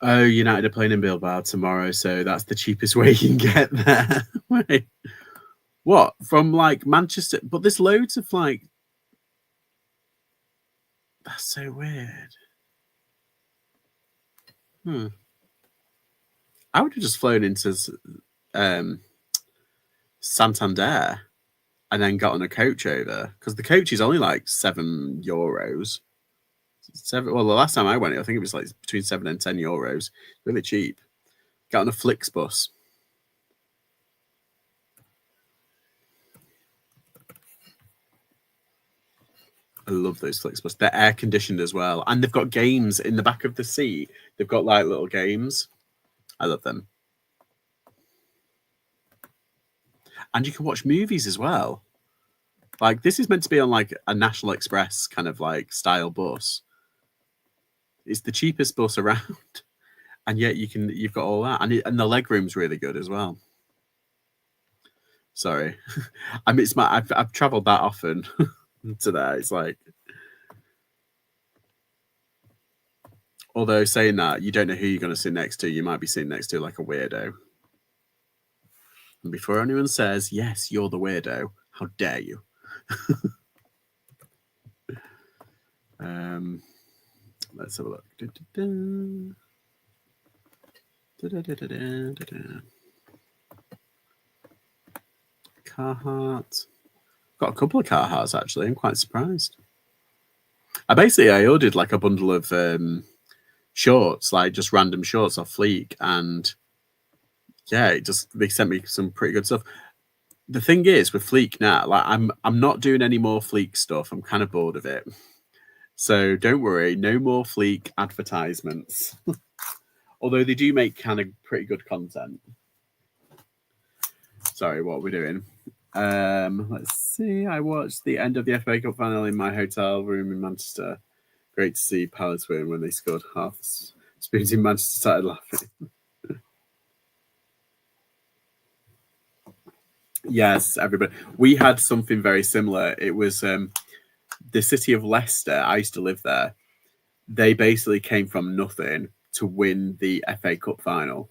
Oh, United are playing in Bilbao tomorrow, so that's the cheapest way you can get there. Wait, what? From like Manchester? But there's loads of like... That's so weird. I would have just flown into Santander and then got on a coach over, because the coach is only like €7. Well, the last time I went, I think it was like between €7 and €10. Really cheap. Got on a Flixbus. I love those Flixbus. They're air conditioned as well, and they've got games in the back of the seat. They've got like little games. I love them. And you can watch movies as well. Like this is meant to be on like a National Express kind of like style bus. It's the cheapest bus around, and yet you've got all that, and the leg room's really good as well. Sorry, I mean I've travelled that often to there. It's like, although saying that, you don't know who you're going to sit next to. You might be sitting next to like a weirdo. And before anyone says, yes, you're the weirdo, how dare you? Let's have a look. Carhartt. Got a couple of Carhartts actually. I'm quite surprised. I ordered like a bundle of shorts, like just random shorts off Fleek, and yeah, they sent me some pretty good stuff. The thing is with Fleek now, like I'm not doing any more Fleek stuff. I'm kind of bored of it. So don't worry, no more Fleek advertisements. Although they do make kind of pretty good content. Sorry, what are we doing? Let's see. I watched the end of the FA Cup final in my hotel room in Manchester. Great to see Palace win when they scored half. Spoons in Manchester started laughing. Yes, everybody. We had something very similar. It was the city of Leicester. I used to live there. They basically came from nothing to win the FA Cup final.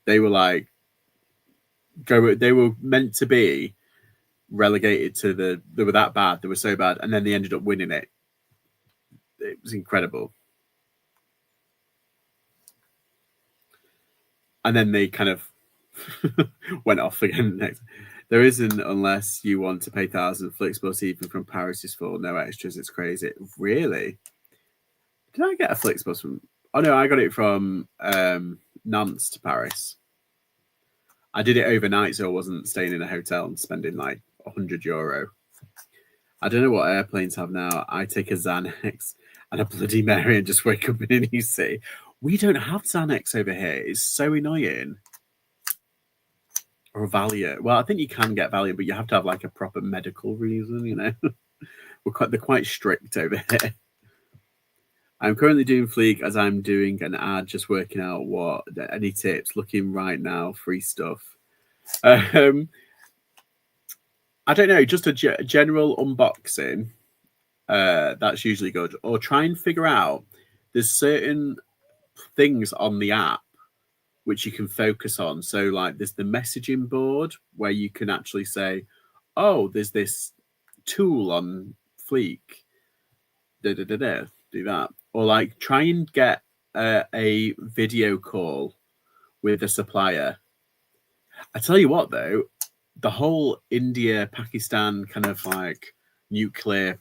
They were like, they were meant to be relegated to they were that bad. They were so bad, and then they ended up winning it. It was incredible. And then they kind of went off again next. There isn't unless you want to pay thousands. Flixbus even from Paris is full, no extras. It's crazy. Really? Did I get a Flixbus from? Oh no, I got it from Nantes to Paris. I did it overnight, so I wasn't staying in a hotel and spending like €100. I don't know what airplanes have now. I take a Xanax and a Bloody Mary and just wake up in a new city. We don't have Xanax over here. It's so annoying. Or Valiant. Well, I think you can get Valiant, but you have to have like a proper medical reason, you know. They're quite strict over here. I'm currently doing Fleek as I'm doing an ad, just working out what any tips. Looking right now, free stuff. I don't know, just a general unboxing. That's usually good. Or try and figure out there's certain things on the app which you can focus on. So like there's the messaging board where you can actually say, oh, there's this tool on Fleek. Do that. Or like try and get a video call with a supplier. I tell you what though, the whole India-Pakistan kind of like nuclear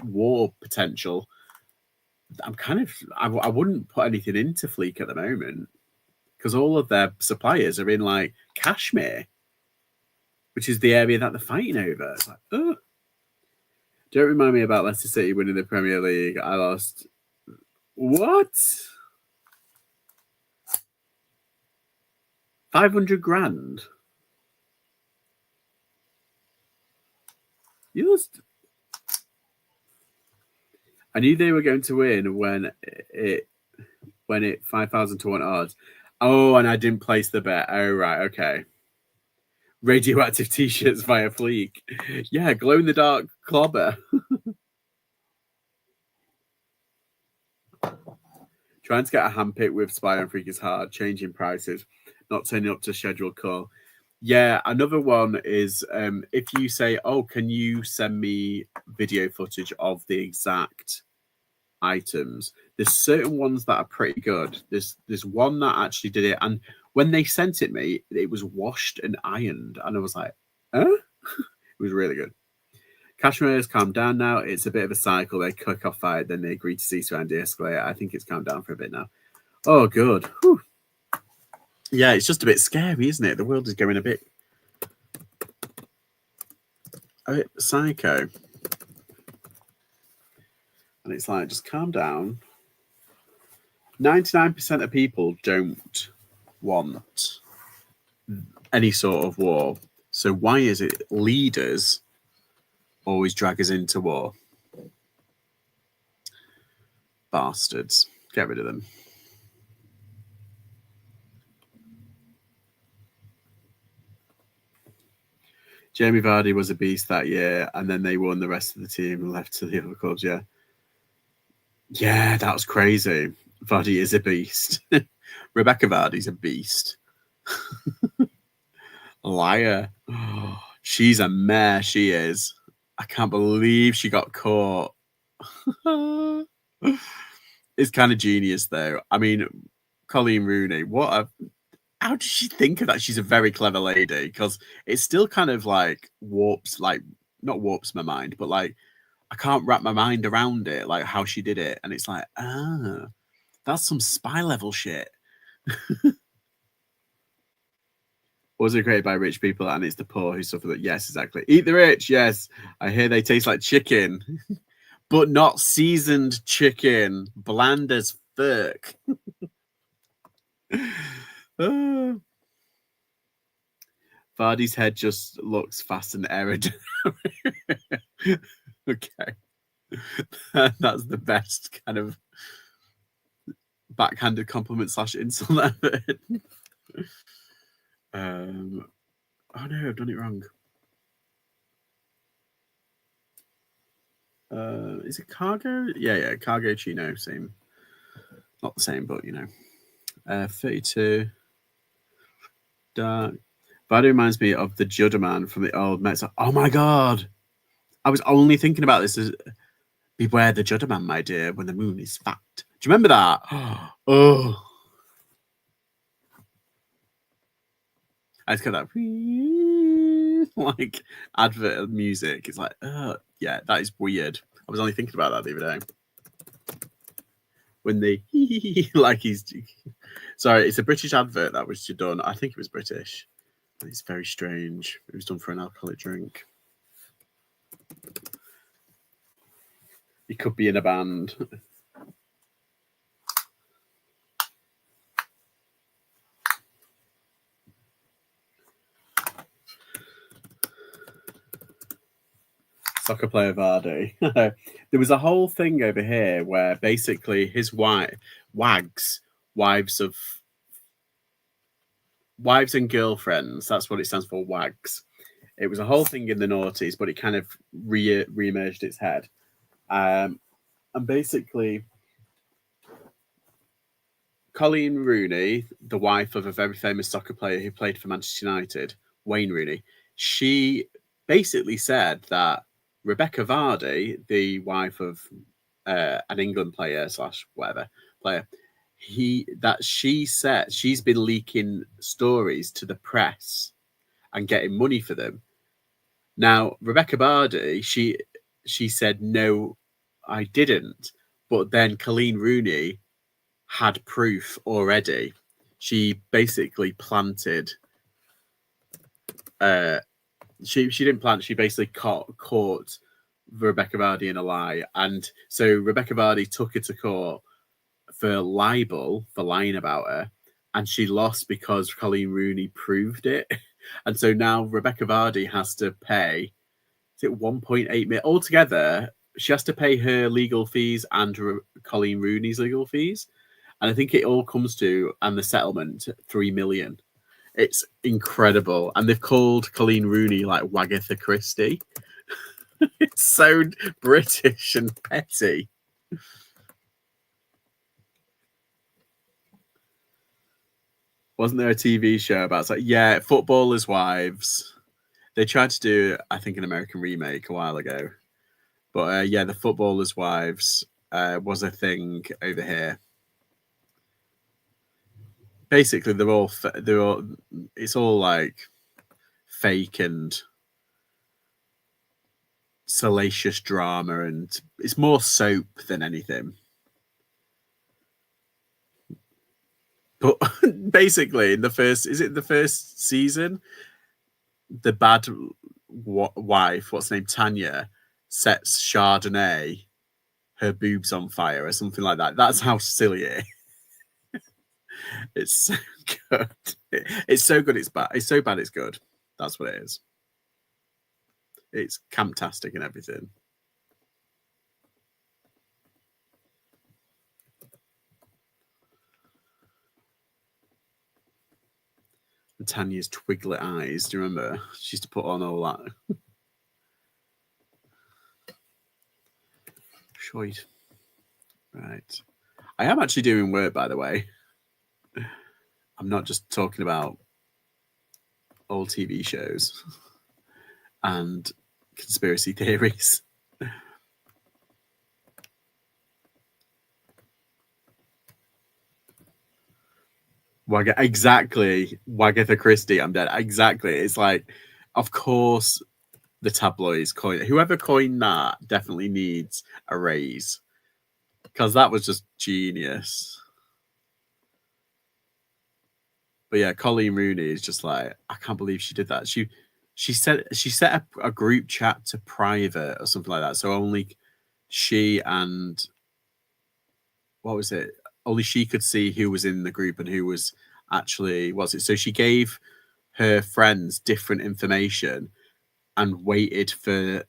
war potential, I wouldn't put anything into Fleek at the moment because all of their suppliers are in like Kashmir, which is the area that they're fighting over. It's like, oh. Don't remind me about Leicester City winning the Premier League. I lost. What? 500 grand? You lost. I knew they were going to win when it 5,000 to 1 odds. Oh, and I didn't place the bet. Oh, right. Okay. Radioactive t-shirts via Fleek. Yeah, glow-in-the-dark clobber. Trying to get a handpick with Spy on Freak is hard. Changing prices, not turning up to scheduled call. Yeah, another one is if you say, oh, can you send me video footage of the exact items? There's certain ones that are pretty good. There's one that actually did it, and when they sent it me, it was washed and ironed, and I was like, huh? It was really good. Kashmir has calmed down now. It's a bit of a cycle. They kick off fight, then they agree to ceasefire and de-escalate. I think it's calmed down for a bit now. Oh, good. Whew. Yeah, it's just a bit scary, isn't it? The world is going a bit psycho. And it's like, just calm down. 99% of people don't want any sort of war. So why is it leaders always drag us into war? Bastards. Get rid of them. Jamie Vardy was a beast that year, and then they won the rest of the team and left to the other clubs, yeah. Yeah, that was crazy. Vardy is a beast. Rebecca Vardy's a beast. Liar. Oh, she's a mare, she is. I can't believe she got caught. It's kind of genius, though. I mean, Colleen Rooney, how did she think of that? She's a very clever lady, because it still kind of like not warps my mind, but like I can't wrap my mind around it, like how she did it. And it's like, that's some spy level shit. Was it created by rich people and it's the poor who suffer that? Yes, exactly. Eat the rich. Yes. I hear they taste like chicken, but not seasoned chicken. Bland as fuck. Vardy's head just looks fast and aerodynamic. Okay. That's the best kind of backhanded compliment / insult ever. Oh no, I've done it wrong. Is it cargo? Yeah, cargo chino, same. Not the same, but you know. 32. Dark. Vardy reminds me of the Judder Man from the old Mets. Oh my god! I was only thinking about this as beware the Judder Man, my dear, when the moon is fat. Do you remember that? Oh. it's got that like advert music. It's like, yeah, that is weird. I was only thinking about that the other day. When they like he's sorry, it's a British advert that was done. I think it was British. It's very strange. It was done for an alcoholic drink. He could be in a band. Soccer player Vardy. There was a whole thing over here where basically his wives and girlfriends, that's what it stands for, wags. It was a whole thing in the noughties, but it kind of re-emerged its head. And basically, Colleen Rooney, the wife of a very famous soccer player who played for Manchester United, Wayne Rooney, she basically said that Rebecca Vardy, the wife of an England player / whatever player, she said she's been leaking stories to the press and getting money for them. Now, Rebecca Vardy, she said, no, I didn't. But then Colleen Rooney had proof already. She basically planted. She didn't plant. She basically caught Rebecca Vardy in a lie, and so Rebecca Vardy took her to court for libel for lying about her, and she lost because Colleen Rooney proved it. And so now Rebecca Vardy has to pay, is it 1.8 million altogether? She has to pay her legal fees and Colleen Rooney's legal fees, and I think it all comes to, and the settlement, 3 million. It's incredible, and they've called Colleen Rooney like Wagatha Christie. It's so British and petty. Wasn't there a TV show about, it's like, yeah, footballers' wives? They tried to do, I think, an American remake a while ago. But yeah, the footballers' wives was a thing over here. Basically, it's all like fake and salacious drama, and it's more soap than anything. But basically, in the first season, the bad wife, what's her name, Tanya, sets Chardonnay her boobs on fire or something like that. That's how silly it is. It's so good. It's so good. It's bad. It's so bad. It's good. That's what it is. It's camptastic and everything. And Tanya's twiglet eyes. Do you remember? She used to put on all that. Shite. Right. I am actually doing work, by the way. I'm not just talking about old TV shows and conspiracy theories. Exactly. Wagatha Christie, I'm dead. Exactly. It's like, of course, the tabloids coined it. Whoever coined that definitely needs a raise, because that was just genius. But yeah, Colleen Rooney is just like, I can't believe she did that. She set up a group chat to private or something like that, so only she and what was it? Only she could see who was in the group and who was actually was it. So she gave her friends different information and waited for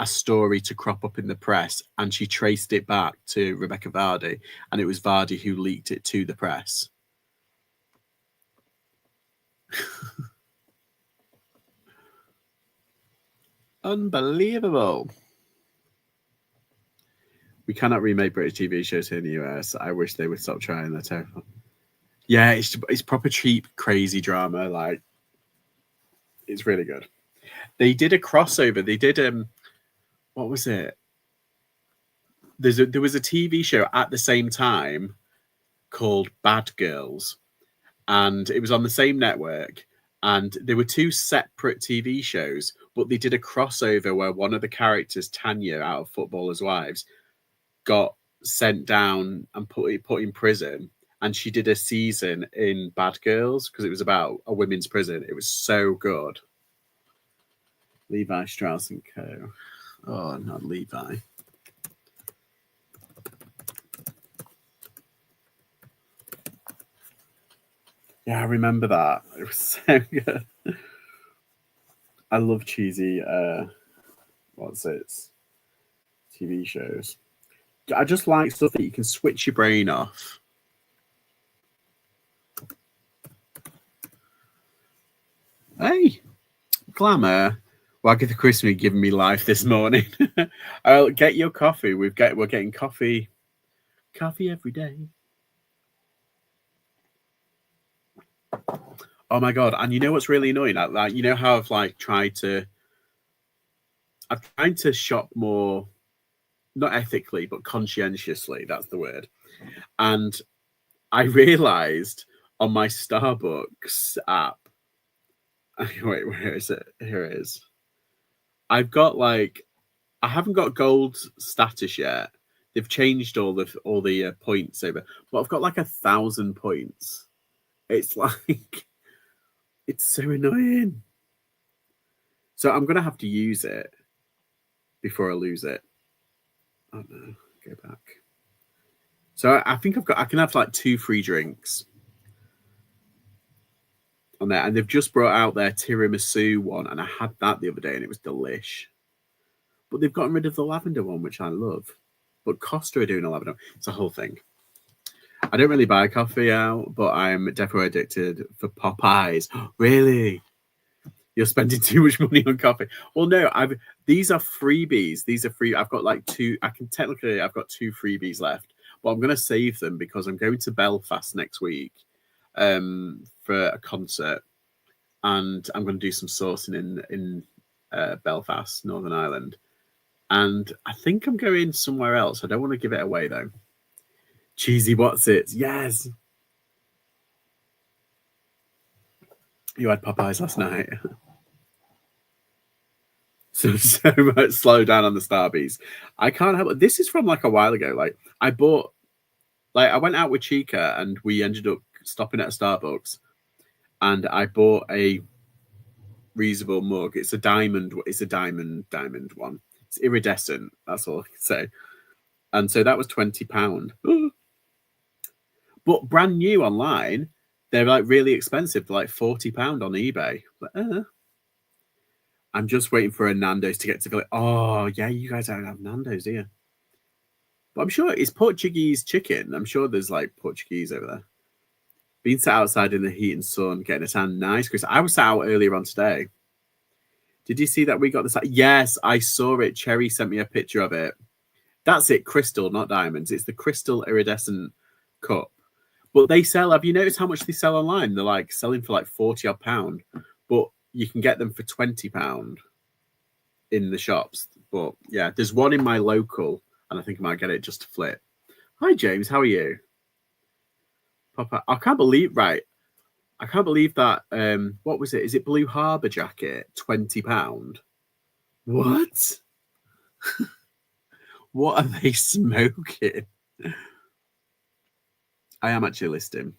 a story to crop up in the press, and she traced it back to Rebecca Vardy, and it was Vardy who leaked it to the press. Unbelievable. We cannot remake British TV shows here in the US. I wish they would stop trying. They're terrible. Yeah, it's proper cheap, crazy drama. Like, it's really good. They did a crossover. They did what was it? There was a TV show at the same time called Bad Girls, and it was on the same network. And there were two separate TV shows, but they did a crossover where one of the characters, Tanya, out of Footballers' Wives, got sent down and put in prison. And she did a season in Bad Girls because it was about a women's prison. It was so good. Levi Strauss & Co. Oh, not Levi. Yeah, I remember that. It was so good. I love cheesy, what's it? TV shows. I just like stuff that you can switch your brain off. Hey, Glamour. Wagatha Christmas giving me life this morning. I'll get your coffee. We're getting coffee every day. Oh my god! And you know what's really annoying? Like you know how I've tried to shop more, not ethically but conscientiously. That's the word. And I realized on my Starbucks app. Wait, where is it? Here it is. I've got I haven't got gold status yet. They've changed all the points over, but I've got 1,000 points. It's it's so annoying. So I'm gonna have to use it before I lose it. Oh no, go back. So I think I can have 2 free drinks on there, and they've just brought out their tiramisu one, and I had that the other day, and it was delish. But they've gotten rid of the lavender one, which I love. But Costa are doing a lavender. It's a whole thing. I don't really buy coffee out, but I'm definitely addicted for Popeyes. Really? You're spending too much money on coffee. Well, no, these are freebies. These are free. I've got 2. I've got 2 freebies left, but I'm going to save them because I'm going to Belfast next week for a concert, and I'm going to do some sourcing in Belfast, Northern Ireland. And I think I'm going somewhere else. I don't want to give it away though. Cheesy what's it? Yes. You had Popeyes last night. So much slow down on the Starbies. I can't help it. This is from a while ago. I bought, I went out with Chica and we ended up stopping at a Starbucks, and I bought a reusable mug. It's a diamond one. It's iridescent. That's all I can say. And so that was £20. But brand new online, they're really expensive. They're £40 on eBay. I'm just waiting for a Nando's to get to. Oh yeah, you guys don't have Nando's, do you? But I'm sure it's Portuguese chicken. I'm sure there's Portuguese over there. Being sat outside in the heat and sun, getting a tan. Nice, Chris. I was sat out earlier on today. Did you see that we got this? Yes, I saw it. Cherry sent me a picture of it. That's it, crystal, not diamonds. It's the crystal iridescent cup. But they sell, have you noticed how much they sell online? They're selling for 40 odd pound, but you can get them for £20 in the shops. But yeah, there's one in my local, and I think I might get it just to flip. Hi, James. How are you? Papa, I can't believe that. What was it? Is it Blue Harbour jacket? £20. What? What are they smoking? I am actually listing.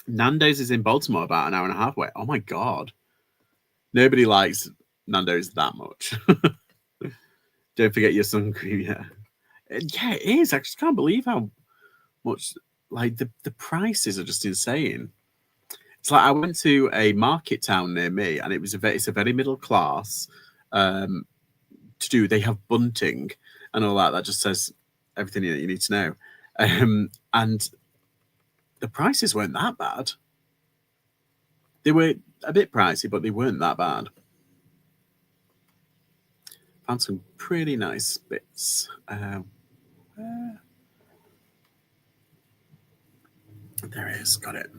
Nando's is in Baltimore, about an hour and a half away. Oh my god. Nobody likes Nando's that much. Don't forget your sun cream, yeah. Yeah, it is. I just can't believe how much the prices are just insane. It's I went to a market town near me, and it's a very middle class to do. They have bunting and all that. That just says everything that you need to know. And the prices weren't that bad. They were a bit pricey, but they weren't that bad. Found some pretty nice bits. There it is. Got it.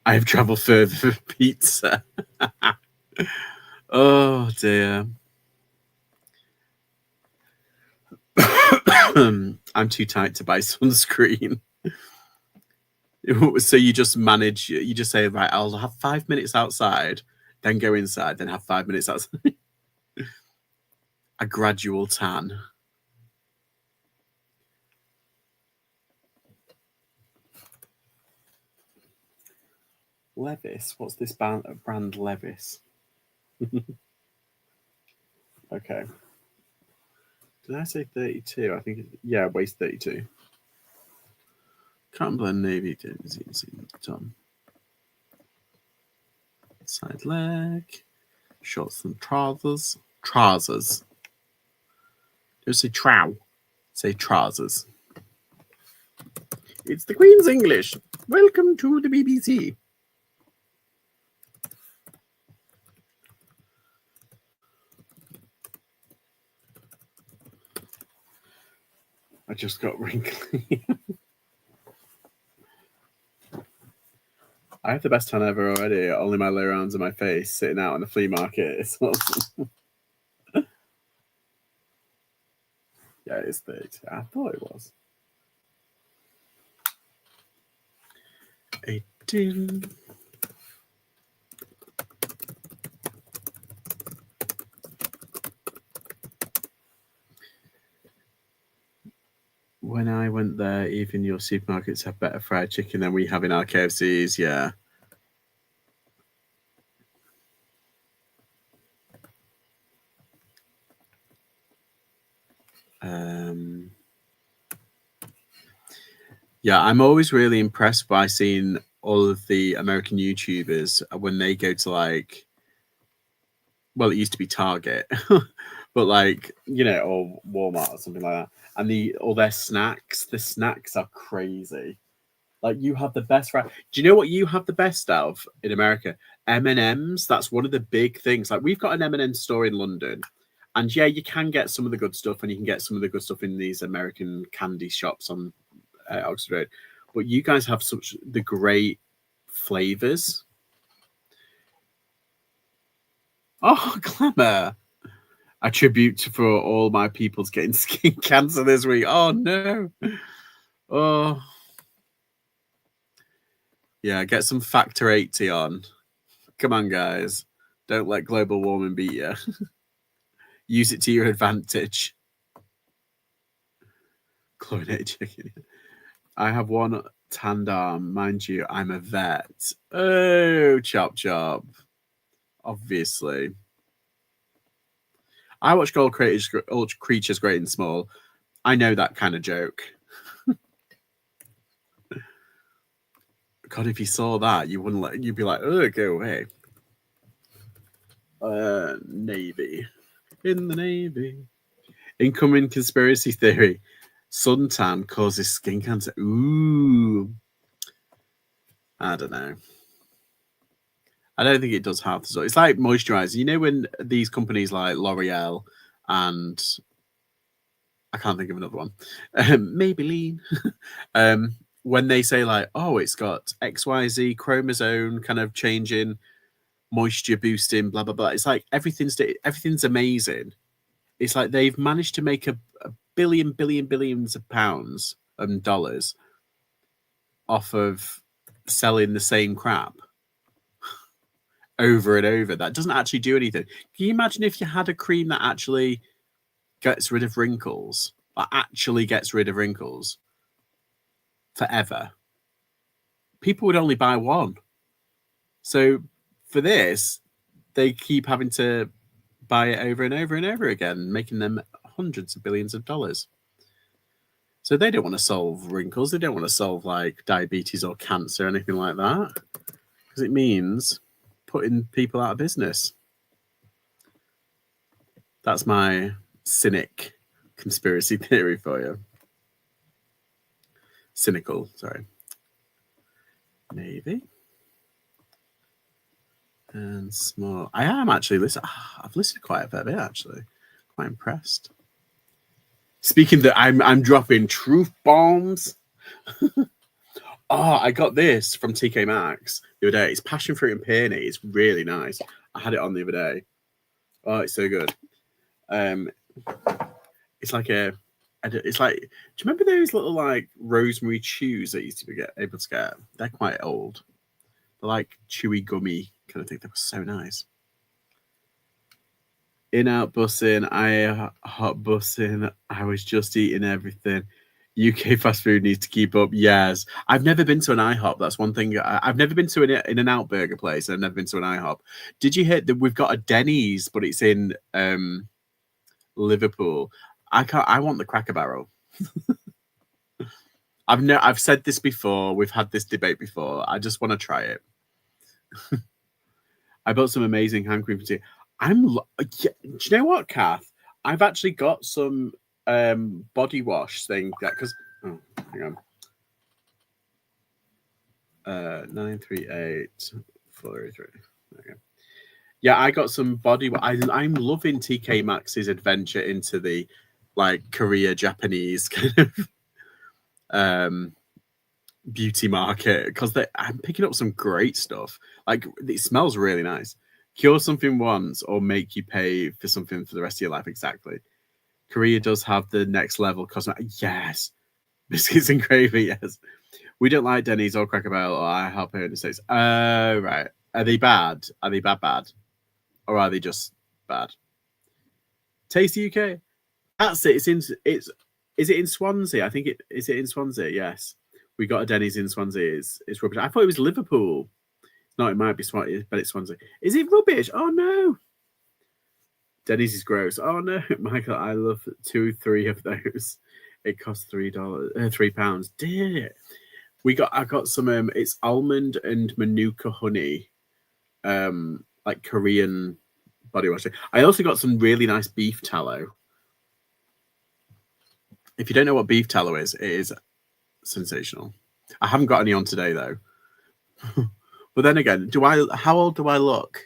I have travelled further for pizza. Oh dear. I'm too tight to buy sunscreen. So you just manage, you just say, right, I'll have 5 minutes outside, then go inside, then have 5 minutes outside. A gradual tan. Levis? What's this brand Levis? Okay. Did I say 32? I think, yeah, waist 32. Can't blend navy, Tom. Side leg. Shorts and trousers. Trousers. Don't say trow. Say trousers. It's the Queen's English. Welcome to the BBC. I just got wrinkly. I have the best tan ever already. Only my low rounds in my face, sitting out on the flea market. It's awesome. Yeah, it's 30. I thought it was. 18. When I went there, even your supermarkets have better fried chicken than we have in our KFCs. Yeah. Yeah, I'm always really impressed by seeing all of the American YouTubers when they go to, like, well, it used to be Target, but, like, you know, or Walmart or something like that. And all their snacks, the snacks are crazy. Like, you have the best. Do you know what you have the best of in America? M&Ms. That's one of the big things. Like, we've got an M&M store in London, and yeah, you can get some of the good stuff, and you can get some of the good stuff in these American candy shops on Oxford Road. But you guys have such the great flavors. Oh, glamour! A tribute for all my people's getting skin cancer this week. Oh no! Oh. Yeah, get some Factor 80 on. Come on, guys. Don't let global warming beat you. Use it to your advantage. Chlorinated chicken. I have one tanned arm. Mind you, I'm a vet. Oh, chop chop. Obviously. I watch Gold Creatures Great and Small. I know that kind of joke. God, if you saw that, you wouldn't let. You'd be like, "Oh, go away." Navy. In the Navy. Incoming conspiracy theory. Suntan causes skin cancer. Ooh. I don't know. I don't think it does half the stuff. It's like moisturizer. You know, when these companies like L'Oreal and I can't think of another one, Maybelline, when they say like, oh, it's got XYZ chromosome kind of changing, moisture boosting, blah blah blah. It's like everything's amazing. It's like they've managed to make a billions of pounds and dollars off of selling the same crap over and over. That doesn't actually do anything. Can you imagine if you had a cream that actually gets rid of wrinkles, or actually gets rid of wrinkles forever? People would only buy one. So for this, they keep having to buy it over and over and over again, making them hundreds of billions of dollars. So they don't want to solve wrinkles. They don't want to solve like diabetes or cancer or anything like that, because it means putting people out of business. That's my cynic conspiracy theory for you. Cynical, sorry. Navy. And small. I am actually listening. I've listened quite a fair bit, actually. Quite impressed. Speaking that, I'm dropping truth bombs. I got this from TK Maxx the other day. It's passion fruit and peony. It's really nice. I had it on the other day. Oh, it's so good. It's like a it's like, do you remember those little like rosemary chews that used to be able to get? They're quite old. They're like chewy gummy kind of thing. They were so nice. In out bussing, I hot bussing. I was just eating everything. UK fast food needs to keep up. Yes, I've never been to an IHOP. That's one thing. I've never been to an In-N-Out burger place. I've never been to an IHOP. Did you hear that we've got a Denny's, but it's in Liverpool? I want the Cracker Barrel. I've said this before. We've had this debate before. I just want to try it. I bought some amazing hand cream for tea. Do you know what, Kath? I've actually got some body wash thing because hang on. 938 403. Okay. Yeah, I got some body wash. I'm loving TK Maxx's adventure into the like Korea Japanese kind of beauty market because I'm picking up some great stuff. Like it smells really nice. Cure something once or make you pay for something for the rest of your life. Exactly. Korea does have the next level cosmetic. Yes. Biscuits and gravy. Yes. We don't like Denny's or Cracker Barrel or IHOP here in the States. Oh, right. Are they bad? Are they bad? Or are they just bad? Tasty UK. That's it. Is it in Swansea? I think is it in Swansea? Yes. We got a Denny's in Swansea. It's rubbish. I thought it was Liverpool. No, it might be Swansea, but it's Swansea. Is it rubbish? Oh no. Denny's is gross. Oh no, Michael, I love 2-3 of those. It costs £3. Dear. I got some it's almond and manuka honey, like Korean body wash. I also got some really nice beef tallow. If you don't know what beef tallow is, it is sensational. I haven't got any on today though. But then again, how old do I look?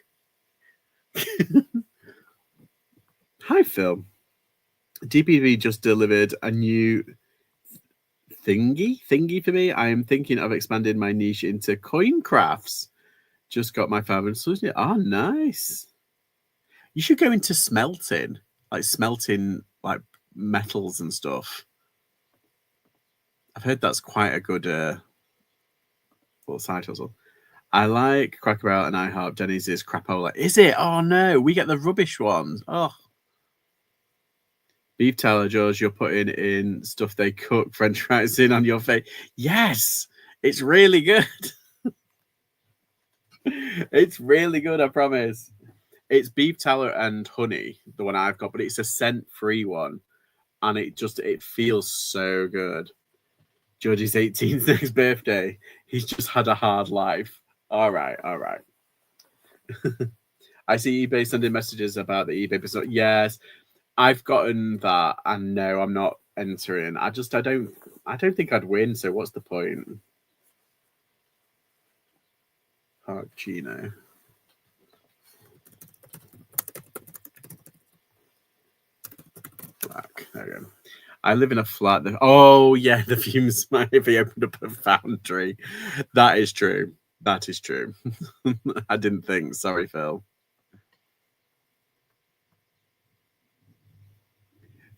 Hi Phil. DPV just delivered a new thingy for me. I am thinking of expanding my niche into coin crafts. Just got my father and son. Oh, nice. You should go into smelting like metals and stuff. I've heard that's quite a good little side hustle. I like Cracker Barrel and IHOP. Denny's is crapola. Is it? Oh no, we get the rubbish ones. Oh. Beef tallow, George, you're putting in stuff they cook French fries in on your face. Yes, it's really good. It's really good, I promise. It's beef tallow and honey, the one I've got, but it's a scent-free one. And it feels so good. Georgie's 18th next birthday. He's just had a hard life. All right. I see eBay sending messages about the eBay business. Yes, I've gotten that, and no, I'm not entering. I don't think I'd win. So what's the point? Hard Chino. Black. There we go. I live in a flat. Oh yeah, the fumes might have opened up a foundry. That is true. That is true. I didn't think. Sorry, Phil.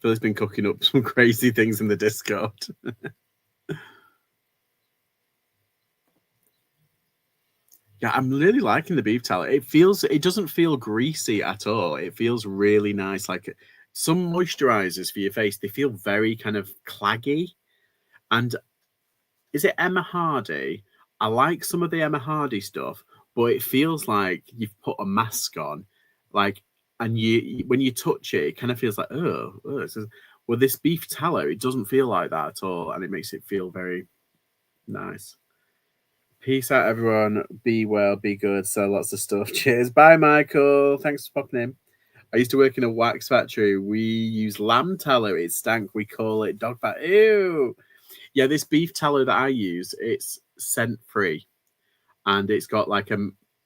Phil's been cooking up some crazy things in the Discord. Yeah, I'm really liking the beef tallow. It doesn't feel greasy at all. It feels really nice. Like some moisturizers for your face, they feel very kind of claggy. And is it Emma Hardy? I like some of the Emma Hardy stuff, but it feels like you've put a mask on. Like, and when you touch it, it kind of feels like, oh. Well, this beef tallow, it doesn't feel like that at all. And it makes it feel very nice. Peace out, everyone. Be well, be good. Sell lots of stuff. Cheers. Bye, Michael. Thanks for popping in. I used to work in a wax factory. We use lamb tallow. It stank. We call it dog fat. Ew. Yeah, this beef tallow that I use, it's scent free, and it's got like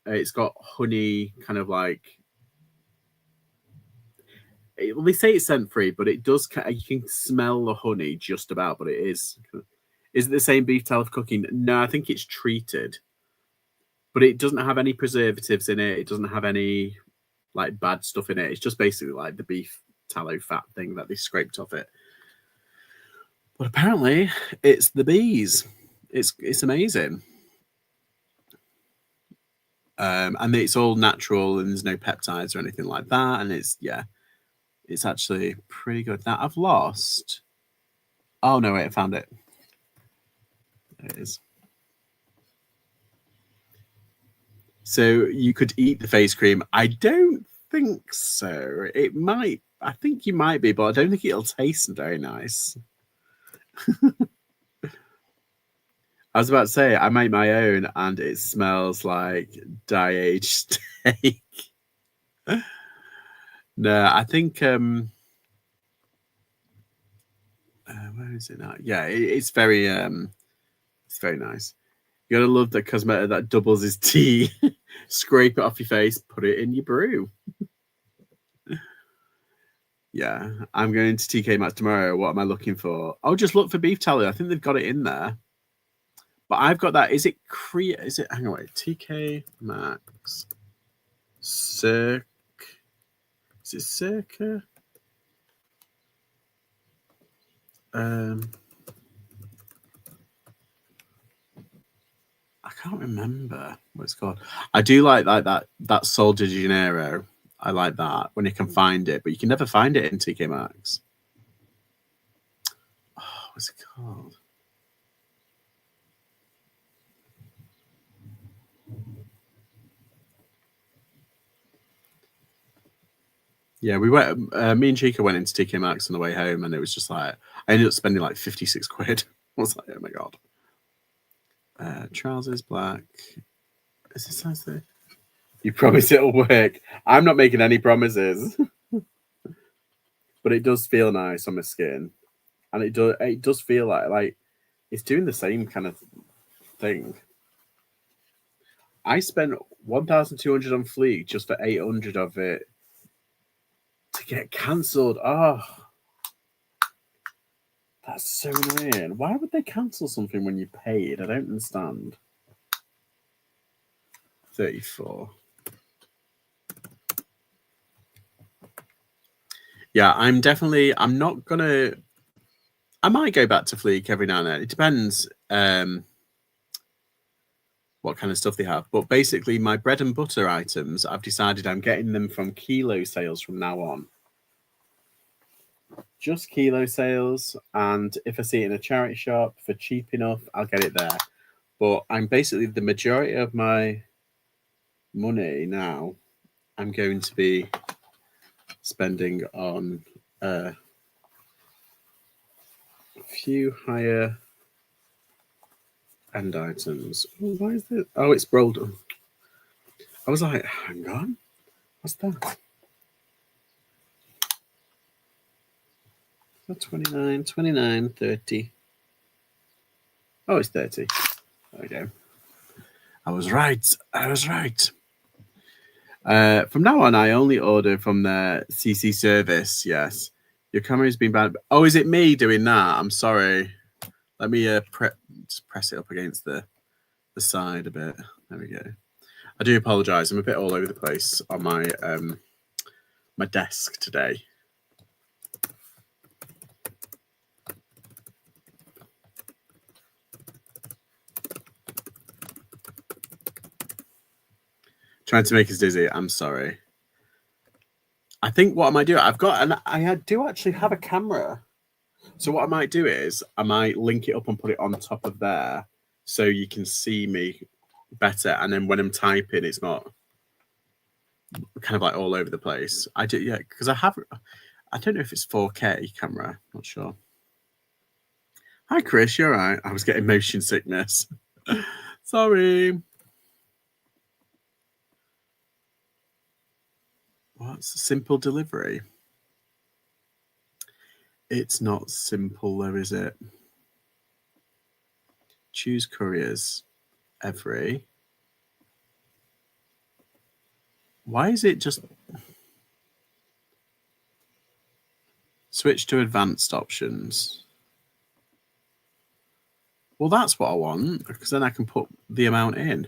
it's got honey, kind of like. Well, they say it's scent free, but it does. You can smell the honey just about, but it is. Is it the same beef tallow for cooking? No, I think it's treated, but it doesn't have any preservatives in it. It doesn't have any like bad stuff in it. It's just basically like the beef tallow fat thing that they scraped off it. But apparently it's the bees. It's amazing. And it's all natural and there's no peptides or anything like that. And it's actually pretty good. Now I've lost. Oh no, wait, I found it. There it is. So you could eat the face cream. I don't think so. It might. I think you might be, but I don't think it'll taste very nice. I was about to say I make my own, and it smells like dye-aged steak. No, I think where is it now? Yeah, it's very nice. You gotta love the cosmetic that doubles as tea. Scrape it off your face, put it in your brew. Yeah, I'm going to TK Maxx tomorrow. What am I looking for? I'll just look for beef tallow. I think they've got it in there. But I've got that. Is it hang on, wait, TK Maxx Circ? Is it Circa? I can't remember what it's called. I do like that Sol de Janeiro. I like that when you can find it, but you can never find it in TK Maxx. Oh, what's it called? Yeah, we went. Me and Chica went into TK Maxx on the way home, and it was just like I ended up spending like 56 quid. I was like, oh my god. Trousers black. Is it size 3? You promise it'll work. I'm not making any promises, but it does feel nice on my skin, and it does feel like it's doing the same kind of thing. I spent 1,200 on Fleek just for 800 of it to get cancelled. Oh, that's so annoying. Why would they cancel something when you paid? I don't understand. 34. Yeah, I'm not gonna. I might go back to Fleek every now and then. It depends what kind of stuff they have. But basically, my bread and butter items, I've decided I'm getting them from kilo sales from now on. Just kilo sales, and if I see it in a charity shop for cheap enough, I'll get it there. But I'm basically the majority of my money now I'm going to be spending on a few higher end items. Oh, why is it? Oh, it's rolled. I was like, hang on, what's that? 29, 30. Oh, it's 30. There we go. I was right. From now on, I only order from the CC service. Yes. Your camera's been bad. Oh, is it me doing that? I'm sorry. Let me just press it up against the side a bit. There we go. I do apologise. I'm a bit all over the place on my my desk today. Trying to make us dizzy. I'm sorry. I think what I might do, I do actually have a camera. So what I might do is I might link it up and put it on top of there so you can see me better. And then when I'm typing, it's not kind of like all over the place. I do, yeah, because I don't know if it's 4K camera. Not sure. Hi, Chris. You're right. I was getting motion sickness. Sorry. What's simple delivery? It's not simple though, is it? Choose couriers every. Why is it just switch to advanced options? Well, that's what I want, because then I can put the amount in.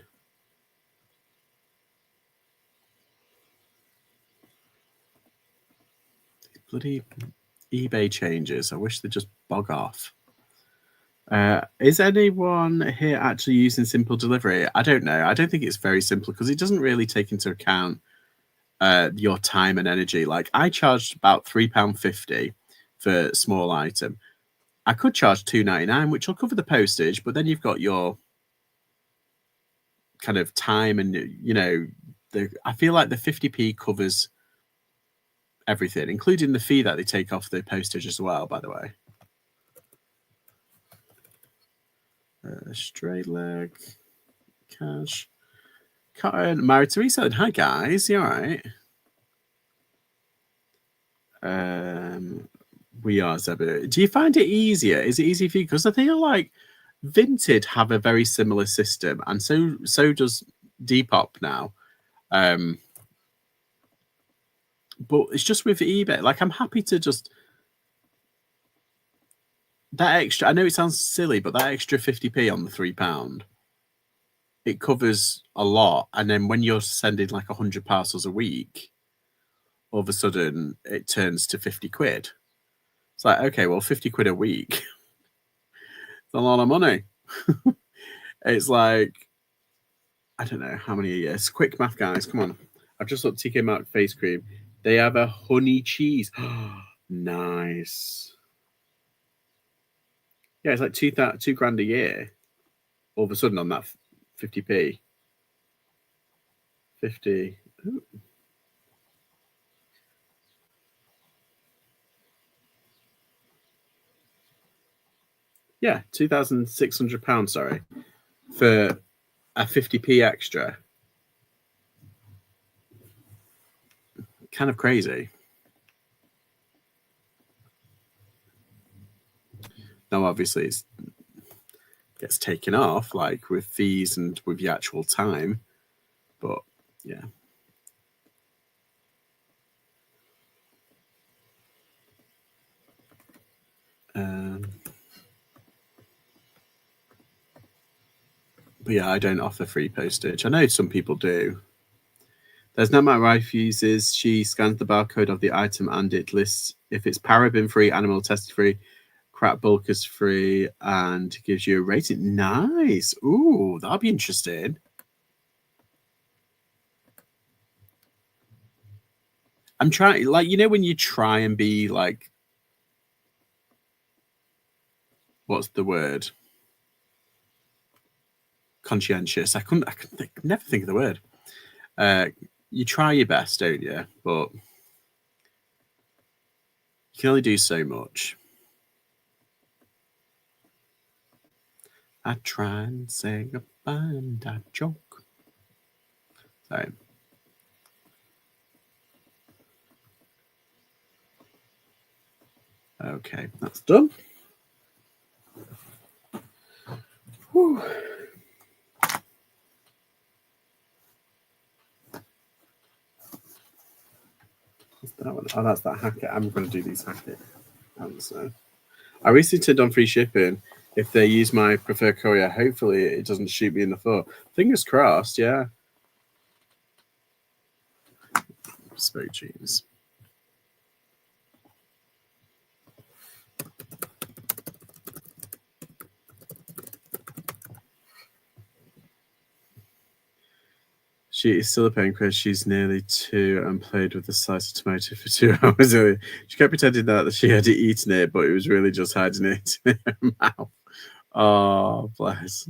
Bloody eBay changes. I wish they'd just bog off. Is anyone here actually using simple delivery? I don't know. I don't think it's very simple because it doesn't really take into account your time and energy. Like I charged about £3.50 for small item. I could charge £2.99, which will cover the postage, but then you've got your kind of time and, you know, I feel like the 50p covers everything, including the fee that they take off the postage as well, by the way. Straight leg, cash, cotton, married to reselling. Hi guys, you all right? We are, Zebra. Do you find it easier? Is it easy for you? Because I feel like Vinted have a very similar system, and so does Depop now. But it's just with eBay. Like I'm happy to just that extra. I know it sounds silly, but that extra 50p on the £3, it covers a lot. And then when you're sending like 100 parcels a week, all of a sudden it turns to 50 quid. It's like, okay, well, 50 quid a week. It's a lot of money. It's like, I don't know how many years. Quick math, guys. Come on. I've just looked TK Maxx face cream. They have a honey cheese. Nice. Yeah, it's like £2,000 a year. All of a sudden on that 50p. 50. Ooh. Yeah, £2,600, sorry, for a 50p extra. Kind of crazy. Now, obviously, it gets taken off, like with fees and with the actual time. But yeah. But yeah, I don't offer free postage. I know some people do. There's no my wife uses. She scans the barcode of the item and it lists if it's paraben free, animal test free, crap bulkers free, and gives you a rating. Nice. Ooh, that'll be interesting. I'm trying, like, you know, when you try and be like, what's the word? Conscientious. I couldn't never think of the word. You try your best, don't you? But you can only do so much. I try and say goodbye and I joke. So, okay, that's done. Whew. What's that one? Oh, that's that Hackett. I'm going to do these Hackett. So, I recently turned on free shipping. If they use my preferred courier, hopefully it doesn't shoot me in the foot. Fingers crossed, yeah. Spoke jeans. She is still a pain because she's nearly 2 and played with a slice of tomato for 2 hours earlier. She kept pretending that she had eaten it, but it was really just hiding it in her mouth. Oh, bless.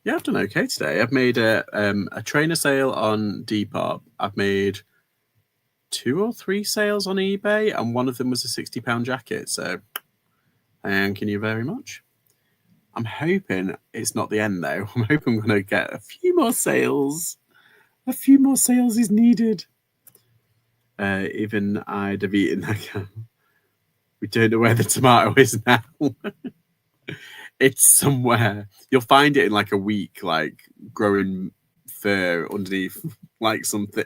Yeah, I've done okay today. I've made a trainer sale on Depop. I've made 2 or 3 sales on eBay, and one of them was a £60 jacket. So, thank you very much. I'm hoping it's not the end, though. I'm hoping I'm going to get a few more sales. A few more sales is needed. Even I'd have eaten that. We don't know where the tomato is now. It's somewhere. You'll find it in like a week, like growing fur underneath, like something.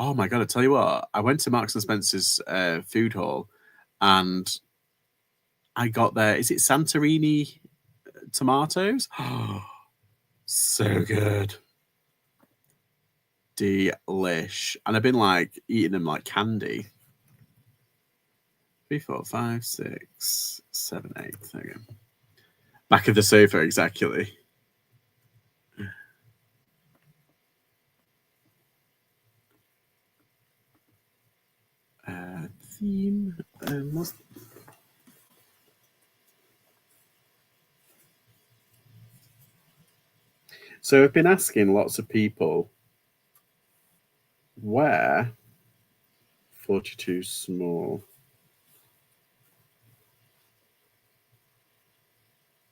Oh my God, I tell you what, I went to Marks and Spencer's food hall and I got there. Is it Santorini tomatoes? Oh, so good. Delish. And I've been like eating them like candy. 3, 4, 5, 6, 7, 8. There we go. Back of the sofa, exactly. Theme. So I've been asking lots of people where 42 small.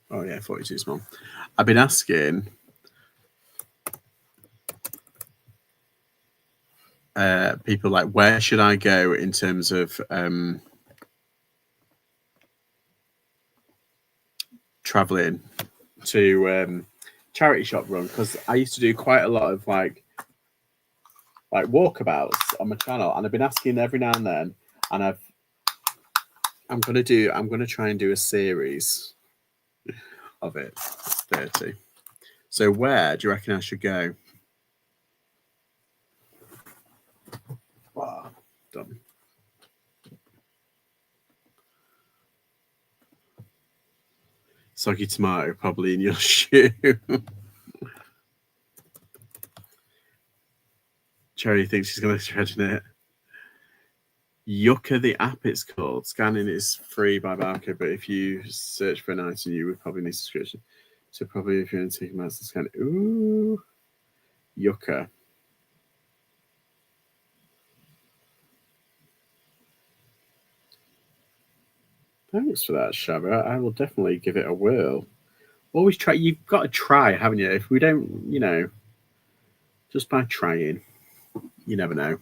Oh yeah, 42 small. I've been asking people like, where should I go in terms of traveling to charity shop run? Because I used to do quite a lot of like walkabouts on my channel, and I've been asking every now and then, and I'm gonna try and do a series of it. 30. So where do you reckon I should go? Wow, done. Soggy tomato probably in your shoe. Cherry thinks she's going to threaten it. Yucca, the app it's called. Scanning is free by barcode, but if you search for an item, you would probably need a subscription. So probably if you're in taking master scan. Ooh, Yucca. Thanks for that, Shabba. I will definitely give it a whirl. Always try. You've got to try, haven't you? If we don't, just by trying, you never know.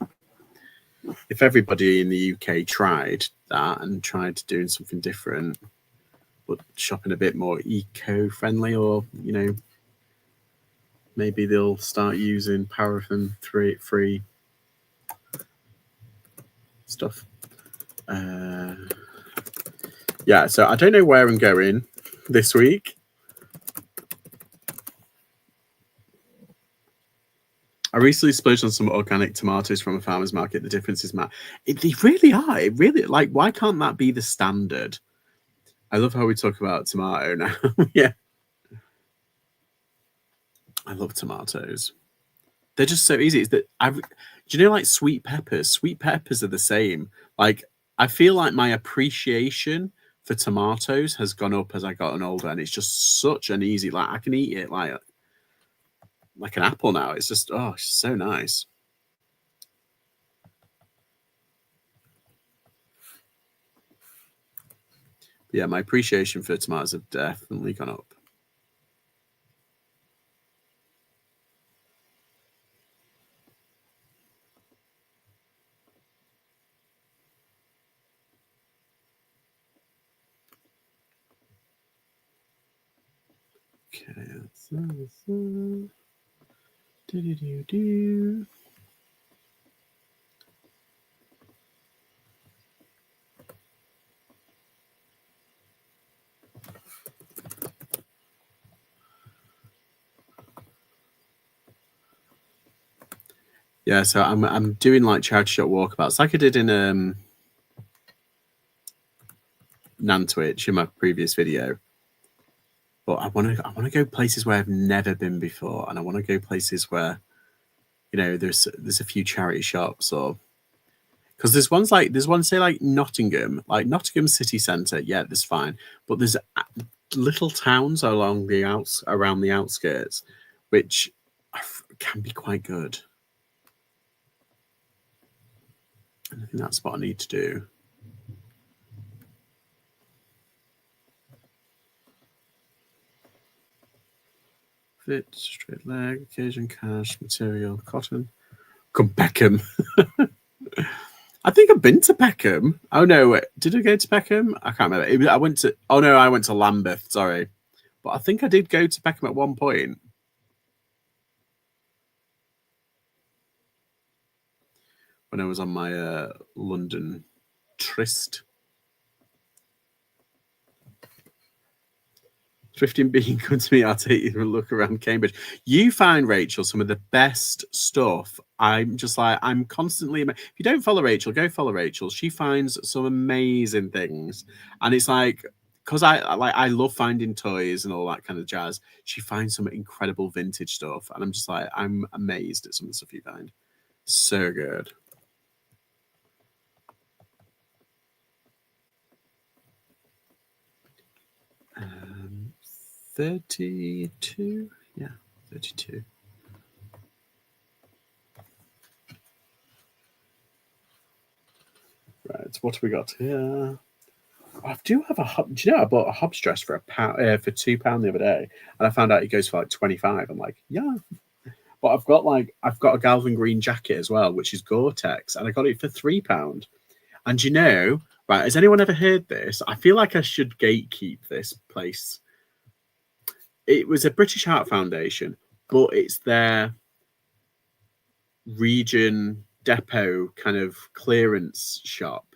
If everybody in the UK tried that and tried doing something different, but shopping a bit more eco-friendly, or maybe they'll start using paraffin-free stuff. Yeah, so I don't know where I'm going this week. I recently splurged on some organic tomatoes from a farmer's market. The difference is mad. They really are. It really, like, why can't that be the standard? I love how we talk about tomato now. Yeah. I love tomatoes. They're just so easy. It's that do you know, like sweet peppers? Sweet peppers are the same. Like, I feel like my appreciation for tomatoes has gone up as I gotten older, and it's just such an easy, like, I can eat it like an apple now. It's just, oh, it's so nice. Yeah, my appreciation for tomatoes have definitely gone up. Okay, do. Yeah, so I'm doing like charity shop walkabouts, like I did in Nantwich in my previous video. But I want to go places where I've never been before, and I want to go places where, there's a few charity shops, or because there's one say like Nottingham city centre. Yeah, that's fine, but there's little towns around the outskirts, which can be quite good. And I think that's what I need to do. Fit, straight leg, occasion, cash, material, cotton. Come Peckham. I think I've been to Peckham. Oh no, did I go to Peckham? I can't remember. I went to Lambeth, sorry. But I think I did go to Peckham at one point. when I was on my London tryst. Thrifting being good to me, I'll take you a look around Cambridge. You find, Rachel, some of the best stuff. I'm just like, I'm constantly. If you don't follow Rachel, go follow Rachel. She finds some amazing things, and it's like, because I love finding toys and all that kind of jazz. She finds some incredible vintage stuff, and I'm just like, I'm amazed at some of the stuff you find. So good. 32, yeah, 32. Right, what have we got here? I do have a. Do you know I bought a Hobbs dress for £1 for £2 the other day, and I found out it goes for like 25. I'm like, yeah, but I've got a Galvin green jacket as well, which is Gore-Tex, and I got it for £3. And you know, right? Has anyone ever heard this? I feel like I should gatekeep this place. It was a British Heart Foundation, but it's their region depot kind of clearance shop.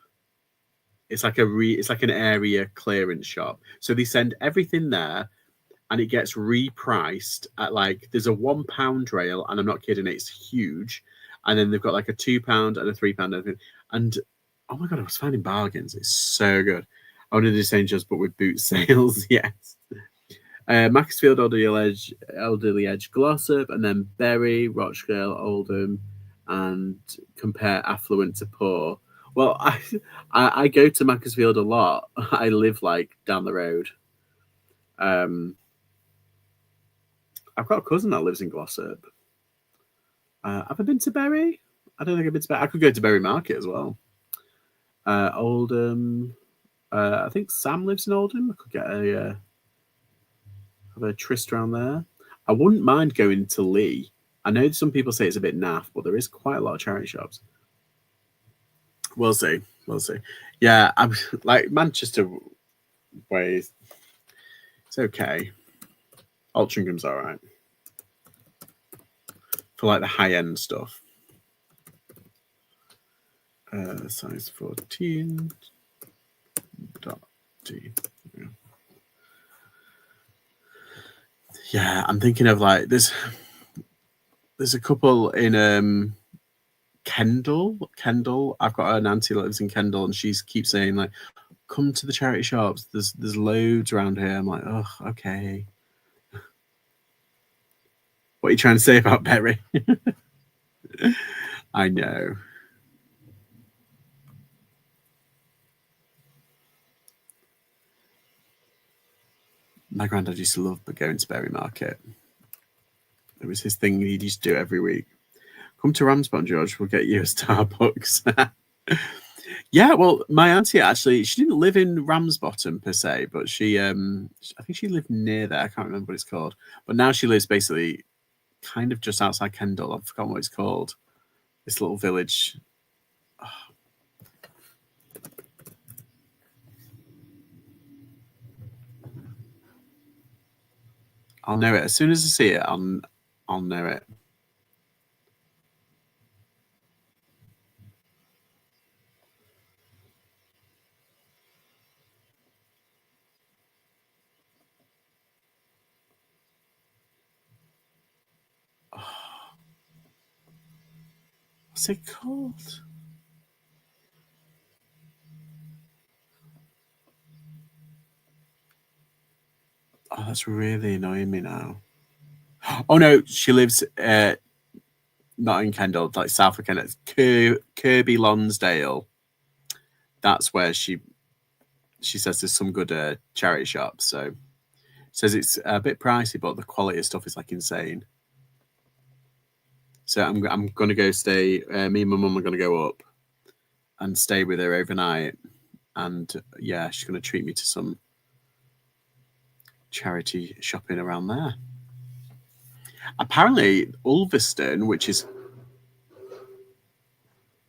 It's like it's like an area clearance shop. So they send everything there, and it gets repriced at like there's a £1 rail, and I'm not kidding, it's huge. And then they've got like a £2 and a £3, and oh my god, I was finding bargains. It's so good. I wanted to do St. Just, but with boot sales, yes. Macclesfield Elderly Edge Glossop, and then Bury, Rochdale, Oldham, and compare affluent to poor. Well, I go to Macclesfield a lot. I live like down the road. I've got a cousin that lives in Glossop. Have I been to Bury? I don't think I've been to Bury. I could go to Bury Market as well. Oldham. I think Sam lives in Oldham. I could get have a tryst around there. I wouldn't mind going to Lee. I know some people say it's a bit naff, but there is quite a lot of charity shops. We'll see. We'll see. Yeah, I'm like Manchester way. It's okay. Altringham's all right for like the high end stuff. Size 14. .d. Yeah, I'm thinking of like there's a couple in Kendal. I've got an auntie that lives in Kendal, and she keeps saying like, "Come to the charity shops. There's loads around here." I'm like, "Oh, okay." What are you trying to say about Bury? I know. My granddad used to love going to Bury Market. It was his thing. He used to do it every week. Come to Ramsbottom, George. We'll get you a Starbucks. Yeah, well, my auntie actually, she didn't live in Ramsbottom per se, but she, I think she lived near there. I can't remember what it's called. But now she lives basically kind of just outside Kendal. I've forgotten what it's called. This little village. Oh. I'll know it. As soon as I see it, I'll know it. Oh. What's it called? Oh, that's really annoying me now. Oh no, she lives not in Kendal, like south of Kendal. It's Kirby Lonsdale. That's where she says there's some good charity shops. So says it's a bit pricey, but the quality of stuff is like insane. So I'm gonna go stay. Me and my mum are gonna go up and stay with her overnight, and yeah, she's gonna treat me to some charity shopping around there. Apparently, Ulverston, which is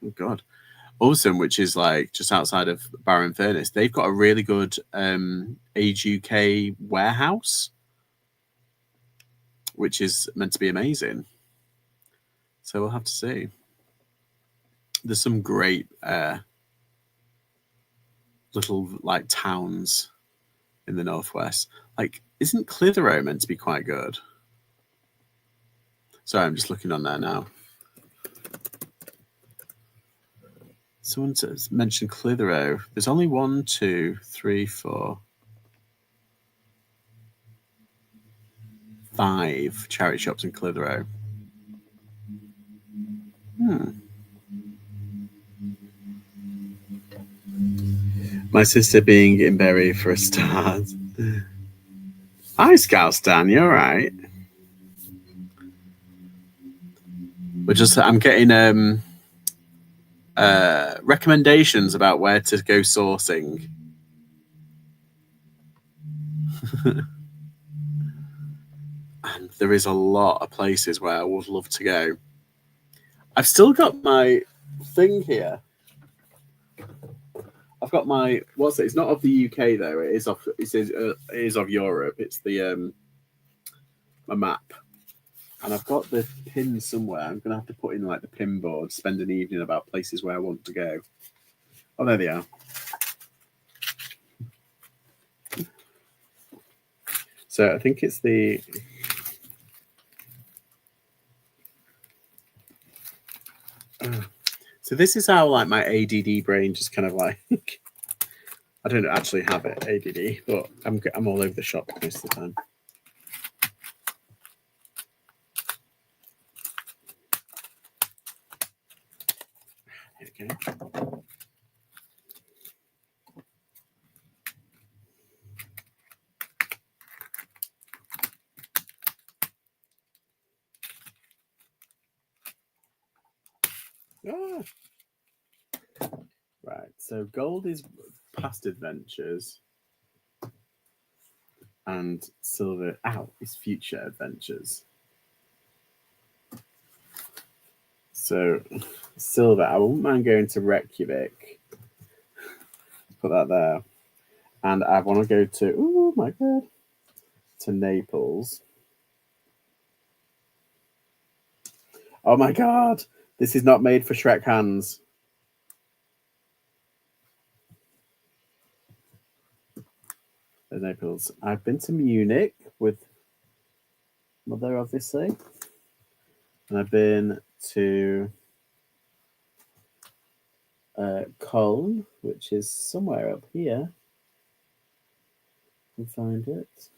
oh god, Ulverston, which is like just outside of Barrow Furnace, they've got a really good Age UK warehouse, which is meant to be amazing. So we'll have to see. There's some great little like towns in the northwest. Like, isn't Clitheroe meant to be quite good? Sorry, I'm just looking on there now. Someone mentioned Clitheroe. There's only 1, 2, 3, 4, 5 charity shops in Clitheroe. My sister being in Bury for a start. Hi, Scout Stan. You all right? I'm getting recommendations about where to go sourcing. And there is a lot of places where I would love to go. I've still got my thing here. I've got my It's not of the UK though. It is of. It is of Europe. It's the my map, and I've got the pin somewhere. I'm gonna have to put in like the pin board. Spend an evening about places where I want to go. Oh, there they are. So I think it's the. So this is how like my ADD brain just kind of like. I don't actually have it ADD, but I'm all over the shop most of the time. There we go. Ah. Right, so gold is past adventures, and silver is future adventures. So silver, I wouldn't mind going to Reykjavik. Put that there, and I want to go to oh my god, to Naples. Oh my god, this is not made for Shrek hands. There's Naples. I've been to Munich with Mother, obviously, and I've been to Cologne, which is somewhere up here. You can find it.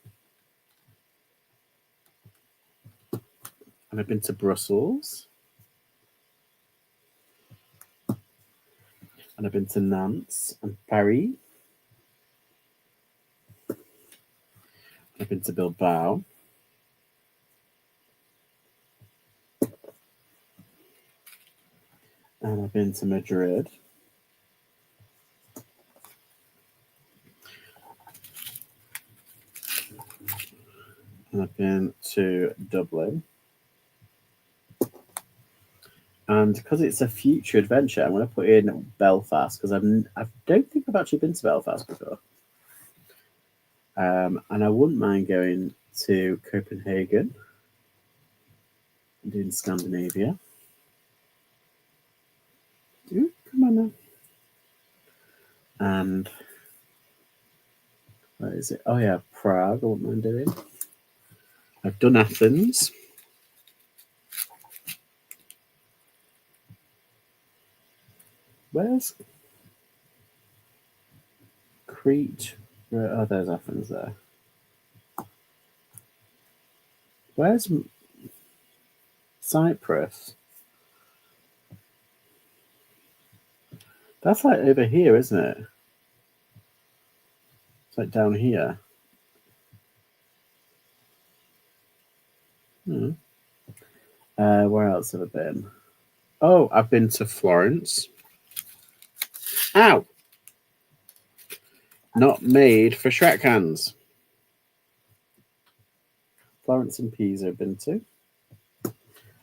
And I've been to Brussels. And I've been to Nantes and Paris. I've been to Bilbao. And I've been to Madrid. And I've been to Dublin. And because it's a future adventure, I'm going to put in Belfast because I don't think I've actually been to Belfast before. And I wouldn't mind going to Copenhagen and in Scandinavia. Ooh, come on now. And where is it? Oh yeah, Prague. I wouldn't mind doing. I've done Athens. Where's Crete? Oh, there's Athens there. Where's Cyprus? That's like over here, isn't it? It's like down here. Where else have I been? Oh, I've been to Florence. Ow! Not made for Shrek hands. Florence and Pisa I've been to.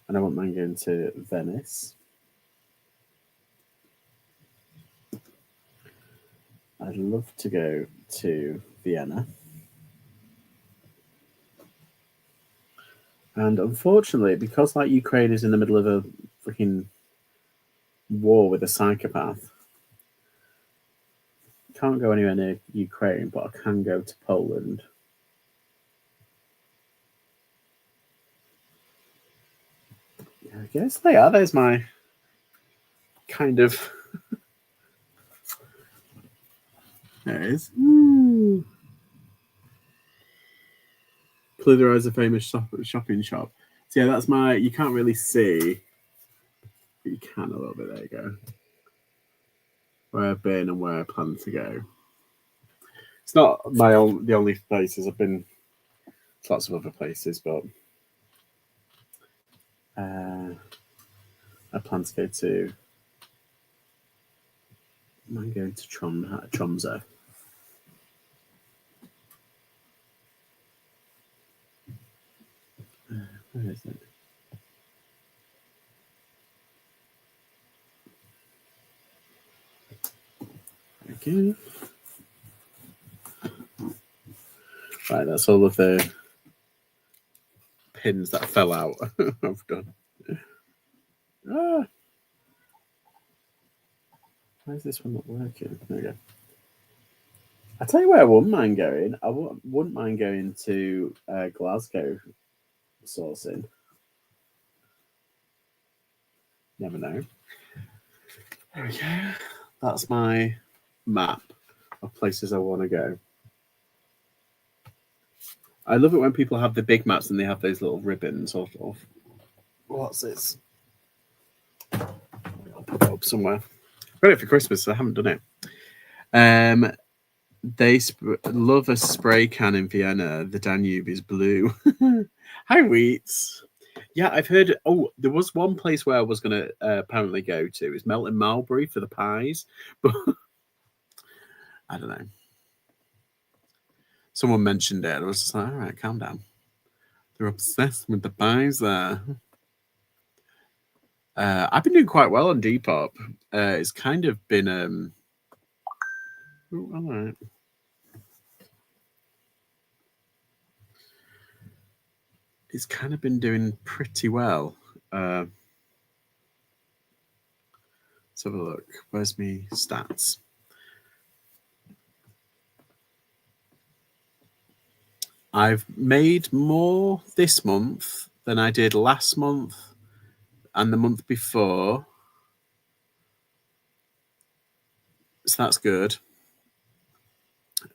And I wouldn't mind going to Venice. I'd love to go to Vienna. And unfortunately, because like Ukraine is in the middle of a freaking war with a psychopath. Can't go anywhere near Ukraine, but I can go to Poland. I guess they are. There's my kind of. There it is. Clitheroe is a famous shopping shop. So yeah, that's my. You can't really see, but you can a little bit. There you go. Where I've been and where I plan to go. It's not the only places I've been. To lots of other places, but I plan to go to. I'm going to Tromsø. Where is it? Okay. Right, that's all of the pins that fell out. I've done. Why is this one not working? There we go. I tell you where I wouldn't mind going. I wouldn't mind going to Glasgow sourcing. Never know. There we go. That's my map of places I want to go. I love it when people have the big maps and they have those little ribbons of what's this? I'll put it up somewhere. Read it for Christmas, so I haven't done it. They love a spray can in Vienna. The Danube is blue. Hi, Wheats. Yeah, I've heard. Oh, there was one place where I was going to apparently go to. It's Melton Mulberry for the pies, but I don't know. Someone mentioned it. I was just like, all right, calm down. They're obsessed with the pies there. I've been doing quite well on Depop. It's kind of been. All right. It's kind of been doing pretty well. Let's have a look. Where's me stats? I've made more this month than I did last month and the month before. So that's good.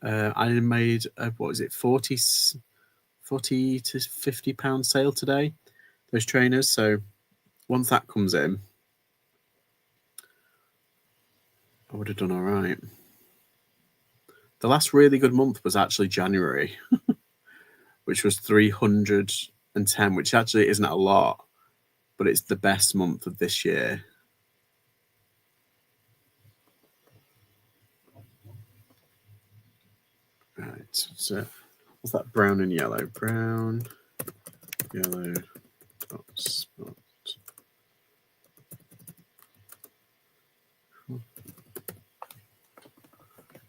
I made, what is it, 40 to £50 sale today, those trainers. So once that comes in, I would have done all right. The last really good month was actually January, which was 310, which actually isn't a lot, but it's the best month of this year. Right, so what's that? Brown and yellow. Brown, yellow, dot spot.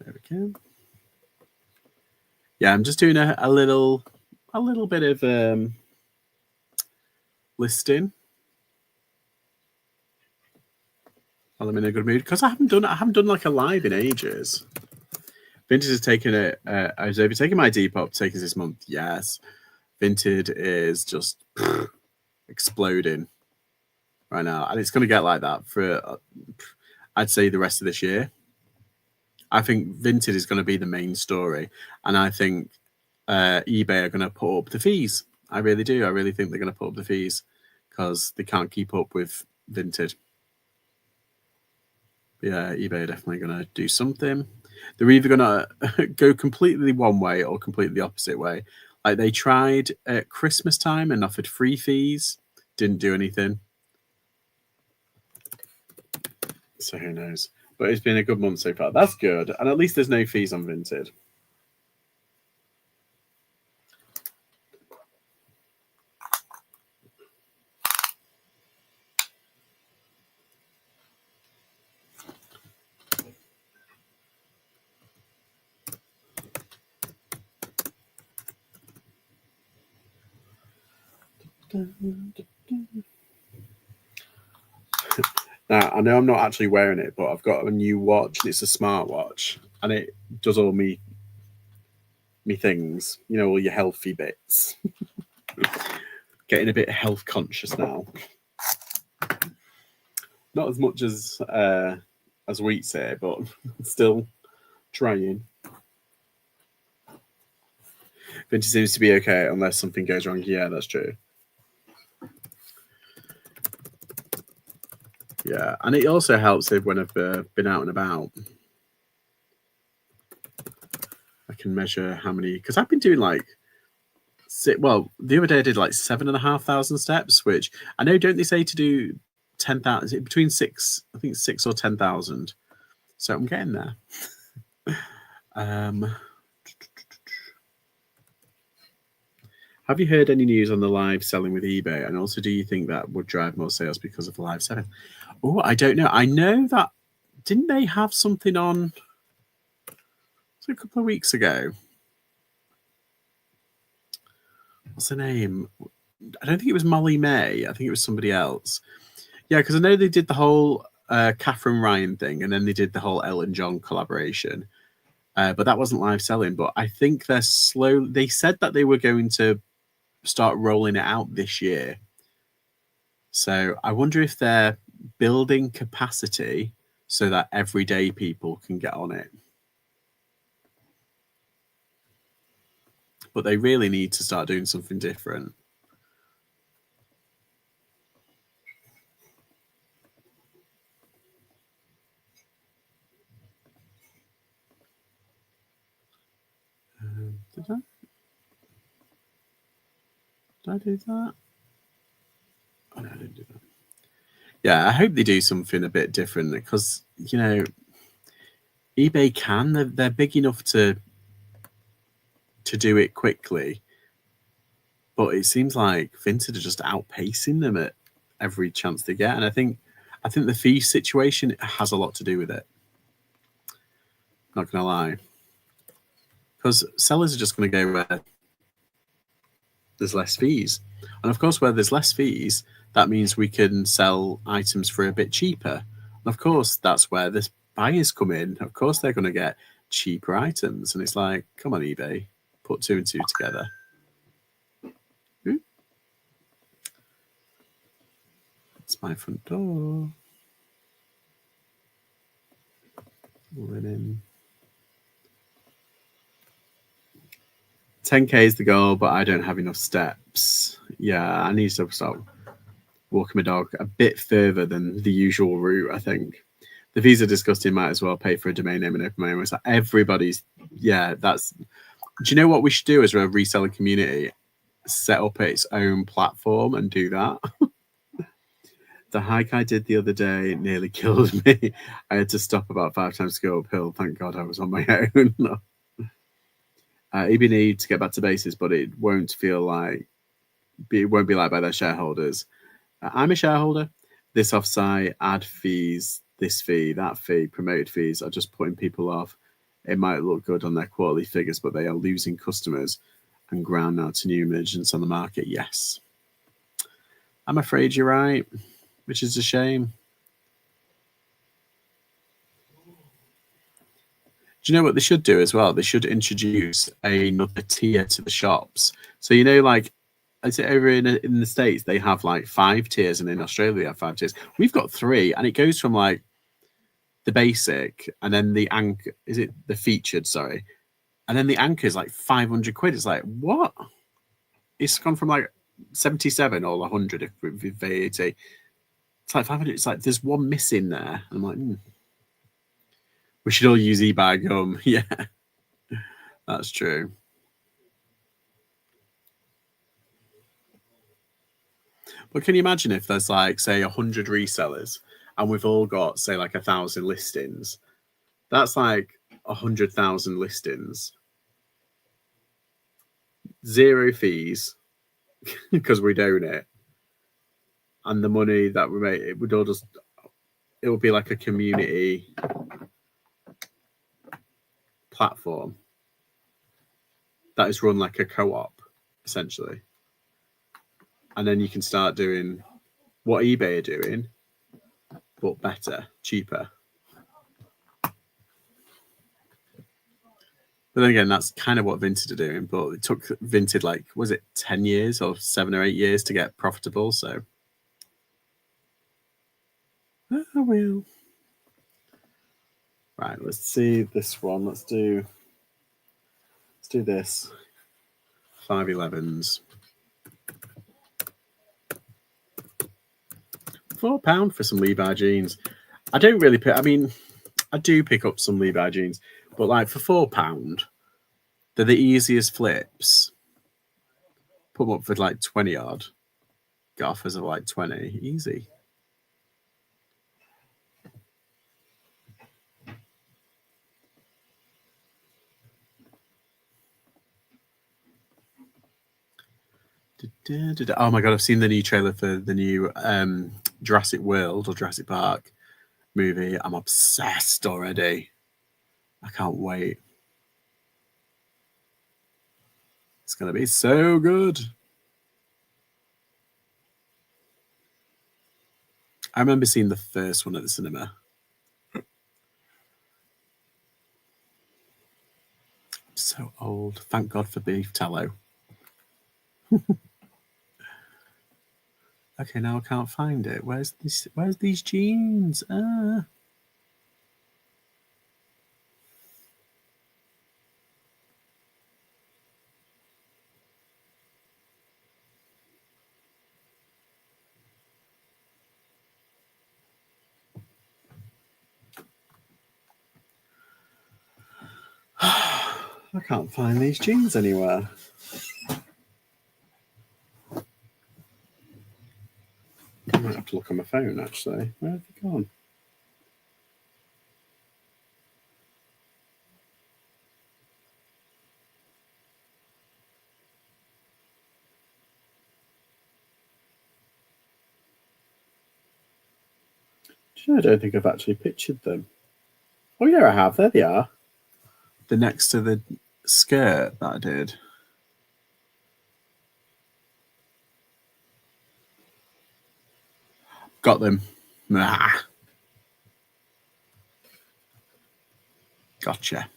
There we go. Yeah, I'm just doing a little bit of listing while I'm in a good mood, because I haven't done like a live in ages. Vinted has taken it. I was overtaking my Depop takers this month. Yes, Vinted is just exploding right now, and it's going to get like that for I'd say the rest of this year. I think Vinted is going to be the main story, and I think eBay are going to put up the fees. I really do. I really think they're going to put up the fees because they can't keep up with Vinted. But yeah, eBay are definitely going to do something. They're either going to go completely one way or completely the opposite way. Like they tried at Christmas time and offered free fees, didn't do anything. So who knows? But it's been a good month so far. That's good. And at least there's no fees on Vinted. Now, I know I'm not actually wearing it, but I've got a new watch, and it's a smartwatch, and it does all me things, you know, all your healthy bits. Getting a bit health conscious now. Not as much as wheat say, but still trying. Vintage seems to be okay unless something goes wrong. Yeah, that's true. Yeah, and it also helps if when I've been out and about, I can measure how many, because I've been doing like, well, the other day I did like 7,500 steps, which I know, don't they say to do 10,000, between 6 or 10,000. So I'm getting there. Have you heard any news on the live selling with eBay? And also, do you think that would drive more sales because of the live selling? Oh, I don't know. I know that, didn't they have something on a couple of weeks ago? What's her name? I don't think it was Molly May. I think it was somebody else. Yeah, because I know they did the whole Catherine Ryan thing, and then they did the whole Elton John collaboration. But that wasn't live selling. But I think they're slow. They said that they were going to start rolling it out this year. So I wonder if they're building capacity so that everyday people can get on it. But they really need to start doing something different. Did I do that? Oh, no, I didn't do that. Yeah, I hope they do something a bit different because, you know, eBay they're big enough to do it quickly, but it seems like Vinted are just outpacing them at every chance they get. And I think the fee situation has a lot to do with it. Not gonna lie, because sellers are just going to go where there's less fees, and of course, where there's less fees, that means we can sell items for a bit cheaper. And of course, that's where the buyers come in. Of course, they're going to get cheaper items, and it's like, come on, eBay, put 2 and 2 together. Ooh. It's my front door. Linen. 10k is the goal, but I don't have enough steps. Yeah, I need to start walking my dog a bit further than the usual route, I think. The fees are disgusting. Might as well pay for a domain name and open my own website. Everybody's, yeah, that's. Do you know what we should do as a reselling community? Set up its own platform and do that. The hike I did the other day nearly killed me. I had to stop about 5 times to go uphill. Thank God I was on my own. eBay need to get back to basics, but it won't feel like it won't be like by their shareholders. I'm a shareholder. This offsite, ad fees, this fee, that fee, promoted fees are just putting people off. It might look good on their quarterly figures, but they are losing customers and ground now to new emergents on the market. Yes. I'm afraid you're right, which is a shame. Do you know what they should do as well? They should introduce another tier to the shops. So, you know, like, I say over in the States, they have like 5 tiers, and in Australia, they have 5 tiers. We've got 3, and it goes from like the basic, and then the anchor, is it the featured? Sorry. And then the anchor is like 500 quid. It's like, what? It's gone from like 77 or 100 with VAT. It's like 500. It's like there's one missing there. I'm like, we should all use eBay gum. Yeah, that's true. But can you imagine if there's like, say, 100 resellers, and we've all got, say, like 1,000 listings? That's like 100,000 listings. 0 fees because we own it. And the money that we make, it would all just, it would be like a community platform that is run like a co-op, essentially. And then you can start doing what eBay are doing, but better, cheaper. But then again, that's kind of what Vinted are doing. But it took Vinted, like, was it 10 years or 7 or 8 years to get profitable? So, oh, well. Right, let's see this one. Let's do this. 511s. £4 for some Levi jeans. I don't really pick. I mean, I do pick up some Levi jeans, but like for £4, they're the easiest flips. Put them up for like 20 odd. Get offers of like 20. Easy. Oh my god, I've seen the new trailer for the new Jurassic World or Jurassic Park movie. I'm obsessed already. I can't wait. It's going to be so good. I remember seeing the first one at the cinema. I'm so old. Thank God for beef tallow. Okay, now I can't find it. Where's these jeans? I can't find these jeans anywhere. I might have to look on my phone, actually. Where have they gone? I don't think I've actually pictured them. Oh, yeah, I have. There they are. They're next to the skirt that I did. Got them. Ah. Gotcha.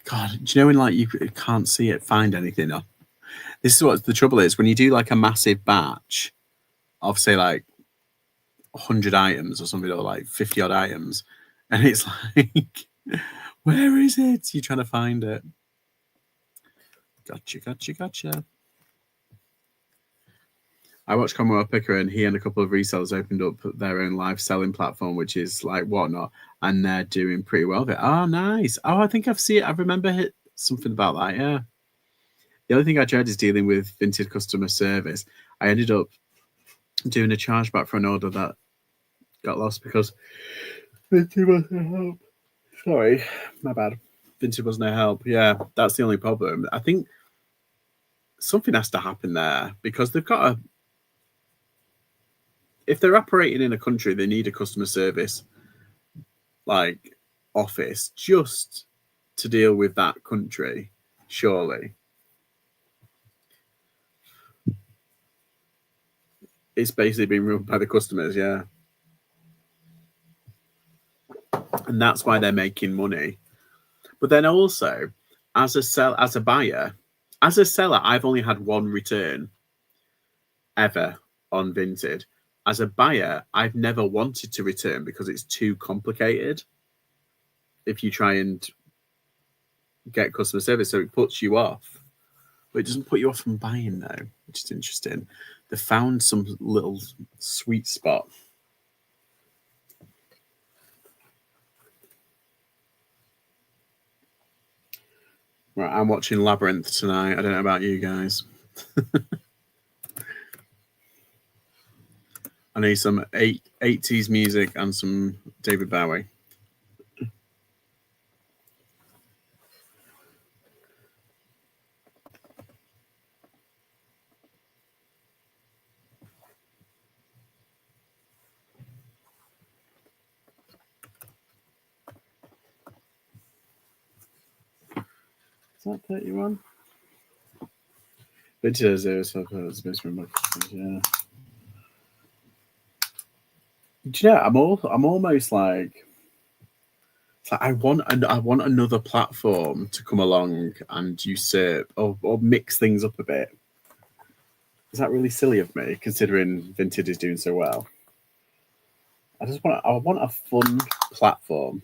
God, do you know when like you can't see it, find anything? This is what the trouble is when you do like a massive batch of say like 100 items or something, or like 50 odd items, and it's like, where is it? You're trying to find it. Gotcha. I watched Cromwell Picker, and he and a couple of resellers opened up their own live selling platform, which is like Whatnot, and they're doing pretty well with it. Oh, nice. Oh, I think I've seen it. I remember something about that. Yeah. The only thing I dread is dealing with Vinted customer service. I ended up doing a chargeback for an order that got lost because Vinted was no help. Sorry, my bad. Vinted was no help. Yeah, that's the only problem. I think something has to happen there because they've got a. If they're operating in a country, they need a customer service like office just to deal with that country. Surely, it's basically been run by the customers. Yeah, and that's why they're making money. But then also, as a buyer, as a seller, I've only had one return ever on Vinted. As a buyer, I've never wanted to return because it's too complicated if you try and get customer service. So it puts you off. But it doesn't put you off from buying, though, which is interesting. They found some little sweet spot. Right, I'm watching Labyrinth tonight. I don't know about you guys. I need some 80s music and some David Bowie. that 31? Vinted Ebay, yeah. Do you know, I'm almost like, it's like I want another platform to come along and usurp or mix things up a bit. Is that really silly of me, considering Vinted is doing so well? I want a fun platform.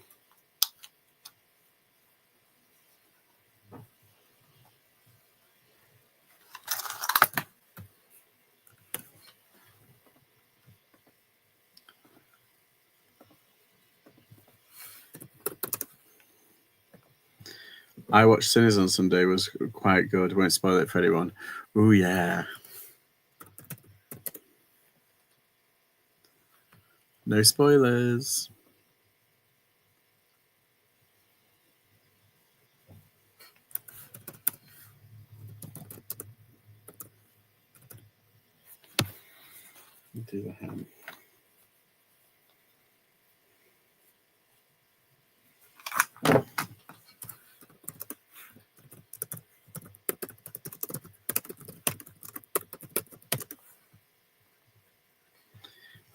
I watched Sinners on Sunday, was quite good. Won't spoil it for anyone. Oh yeah. No spoilers. Do the ham.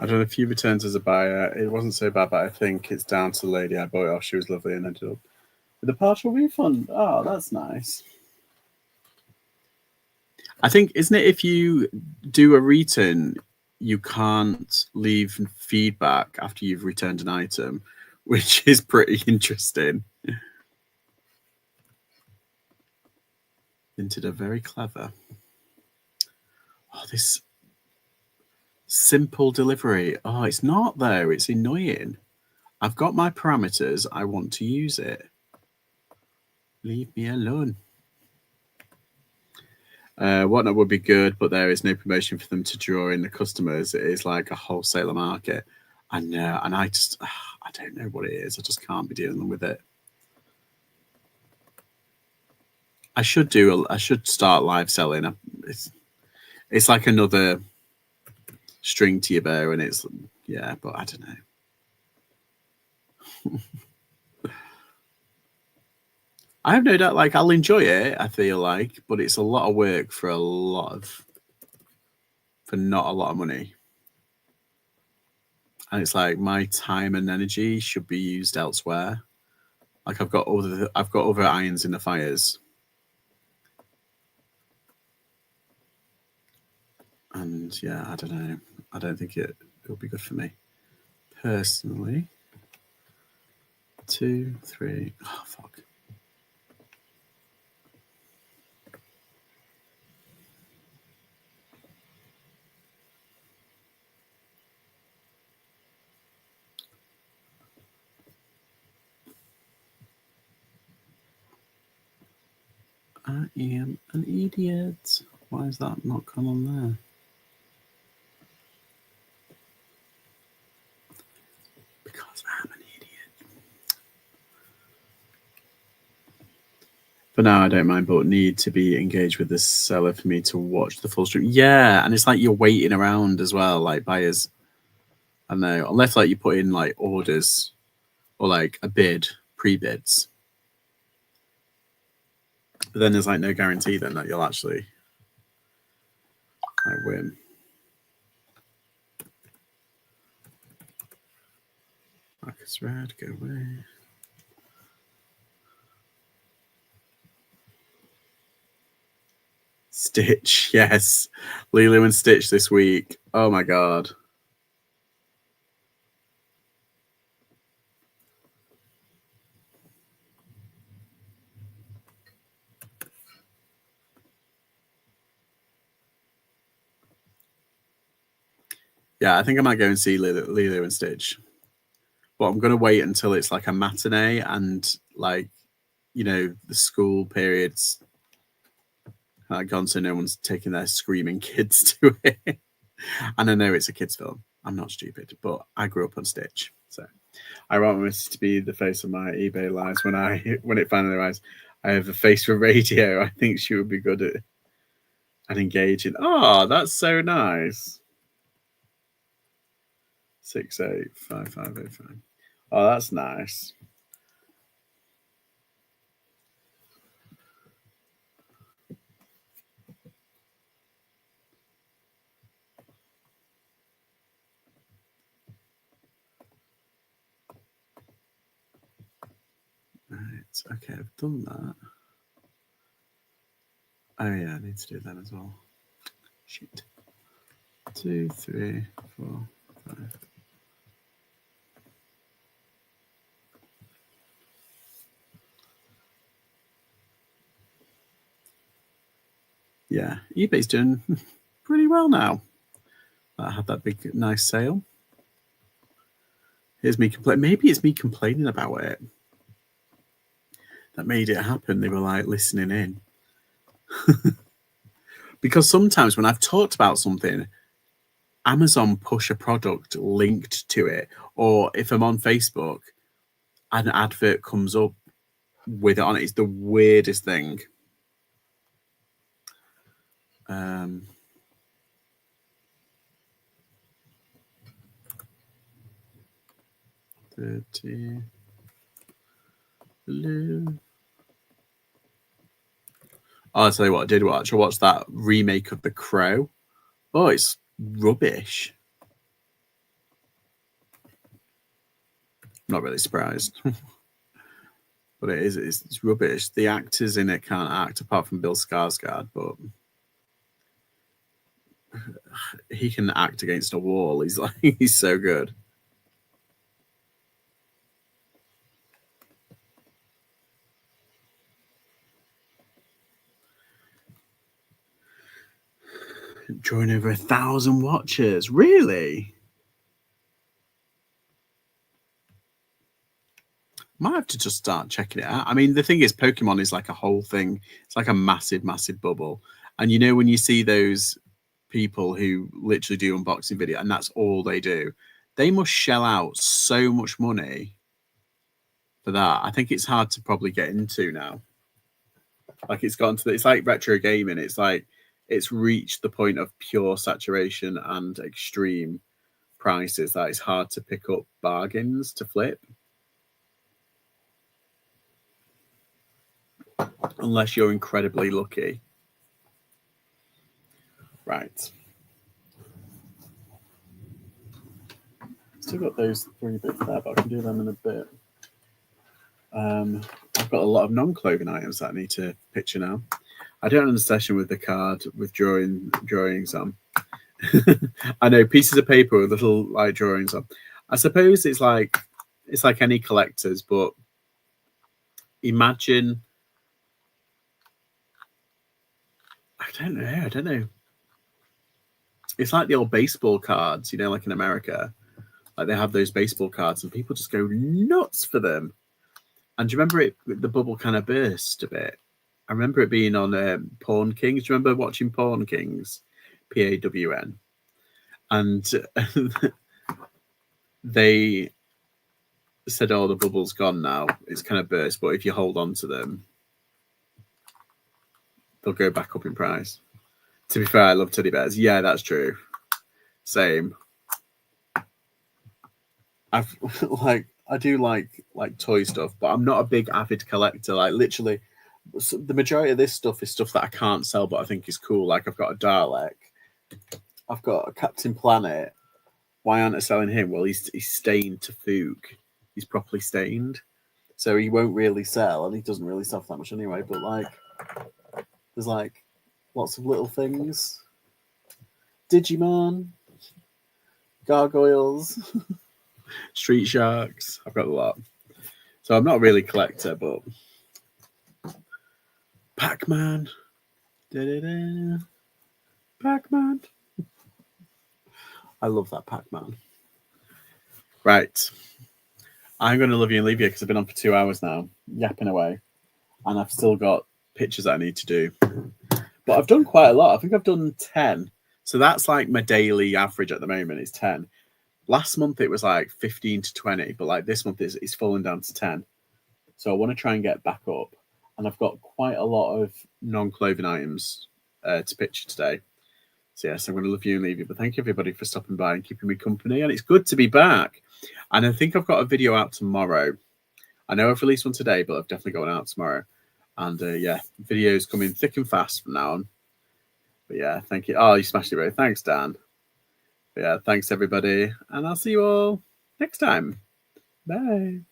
I've done a few returns as a buyer. It wasn't so bad, but I think it's down to the lady I bought it off. She was lovely and ended up with a partial refund. Oh, that's nice. I think, isn't it, if you do a return, you can't leave feedback after you've returned an item, which is pretty interesting. Vinted are very clever. Oh, this simple delivery. Oh, it's not though. It's annoying. I've got my parameters. I want to use it. Leave me alone. Whatnot would be good, but there is no promotion for them to draw in the customers. It is like a wholesaler market. I know, and I don't know what it is. I just can't be dealing with it. I should start live selling. It's like another string to your bow, and it's, yeah, but I don't know. I have no doubt, like, I'll enjoy it, I feel like, but it's a lot of work for not a lot of money. And it's like my time and energy should be used elsewhere. Like I've got other irons in the fires. And yeah, I don't know. I don't think it'll be good for me. Personally. 2, 3. Oh fuck. I am an idiot. Why is that not come on there? Because I'm an idiot. But now I don't mind, but need to be engaged with the seller for me to watch the full stream. Yeah, and it's like you're waiting around as well, like buyers. I know, unless like you put in like orders or like a bid, pre-bids. But then there's like no guarantee then that you'll actually like win. Marcus Red, go away. Stitch, yes. Lulu and Stitch this week. Oh my god. Yeah, I think I might go and see Lulu and Stitch. But I'm going to wait until it's like a matinee and like, you know, the school periods gone, so no one's taking their screaming kids to it. And I know it's a kids film. I'm not stupid, but I grew up on Stitch, so I want this to be the face of my eBay lives when it finally arrives. I have a face for radio. I think she would be good at engaging. Oh, that's so nice. 685505. Oh, that's nice. Okay, I've done that. Oh yeah, I need to do that as well. Shoot. 2, 3, 4, 5. Yeah, eBay's doing pretty well now. I had that big, nice sale. Here's me complaining. Maybe it's me complaining about it that made it happen. They were like listening in. Because sometimes when I've talked about something, Amazon push a product linked to it, or if I'm on Facebook, an advert comes up with it on it. It's the weirdest thing. 30 blue. Oh, I'll tell you what I did watch. I watched that remake of The Crow. Oh, it's rubbish. Not really surprised. But it is, it's rubbish. The actors in it can't act apart from Bill Skarsgård, but he can act against a wall. He's like, he's so good. Drawing over 1,000 watches. Really? Might have to just start checking it out. I mean, the thing is, Pokemon is like a whole thing. It's like a massive, massive bubble. And you know, when you see those people who literally do unboxing video and that's all they do, they must shell out so much money for that. I think it's hard to probably get into now. Like it's gotten to it's like retro gaming. It's like it's reached the point of pure saturation and extreme prices that it's hard to pick up bargains to flip. Unless you're incredibly lucky. Right. Still got those 3 bits there, but I can do them in a bit. I've got a lot of non-clothing items that I need to picture now. I don't understand with the card with drawings on. I know, pieces of paper with little like drawings on. I suppose it's like any collectors, but imagine. I don't know. It's like the old baseball cards, you know, like in America. Like they have those baseball cards and people just go nuts for them. And do you remember the bubble kind of burst a bit? I remember it being on Pawn Kings. Do you remember watching Pawn Kings? PAWN. And they said, oh, the bubble's gone now. It's kind of burst. But if you hold on to them, they'll go back up in price. To be fair, I love teddy bears. Yeah, that's true. Same. I've I do like toy stuff, but I'm not a big avid collector. Like literally, the majority of this stuff is stuff that I can't sell, but I think is cool. Like I've got a Dalek, I've got a Captain Planet. Why aren't I selling him? Well, he's stained to Fook. He's properly stained, so he won't really sell, and he doesn't really sell for that much anyway. But like, there's like lots of little things. Digimon, gargoyles. Street Sharks. I've got a lot. So I'm not really a collector, but Pac-Man. Pac-Man. I love that Pac-Man. Right. I'm going to love you and leave you because I've been on for 2 hours now, yapping away. And I've still got pictures that I need to do. But I've done quite a lot. I think I've done 10. So that's like my daily average at the moment is 10. Last month it was like 15 to 20, but like this month it's fallen down to 10. So I want to try and get back up. And I've got quite a lot of non-clothing items to picture today. So yes, I'm going to love you and leave you. But thank you everybody for stopping by and keeping me company. And it's good to be back. And I think I've got a video out tomorrow. I know I've released one today, but I've definitely got one out tomorrow. And yeah, videos coming thick and fast from now on. But yeah, thank you. Oh, you smashed it, Ray. Thanks, Dan. But yeah, thanks everybody. And I'll see you all next time. Bye.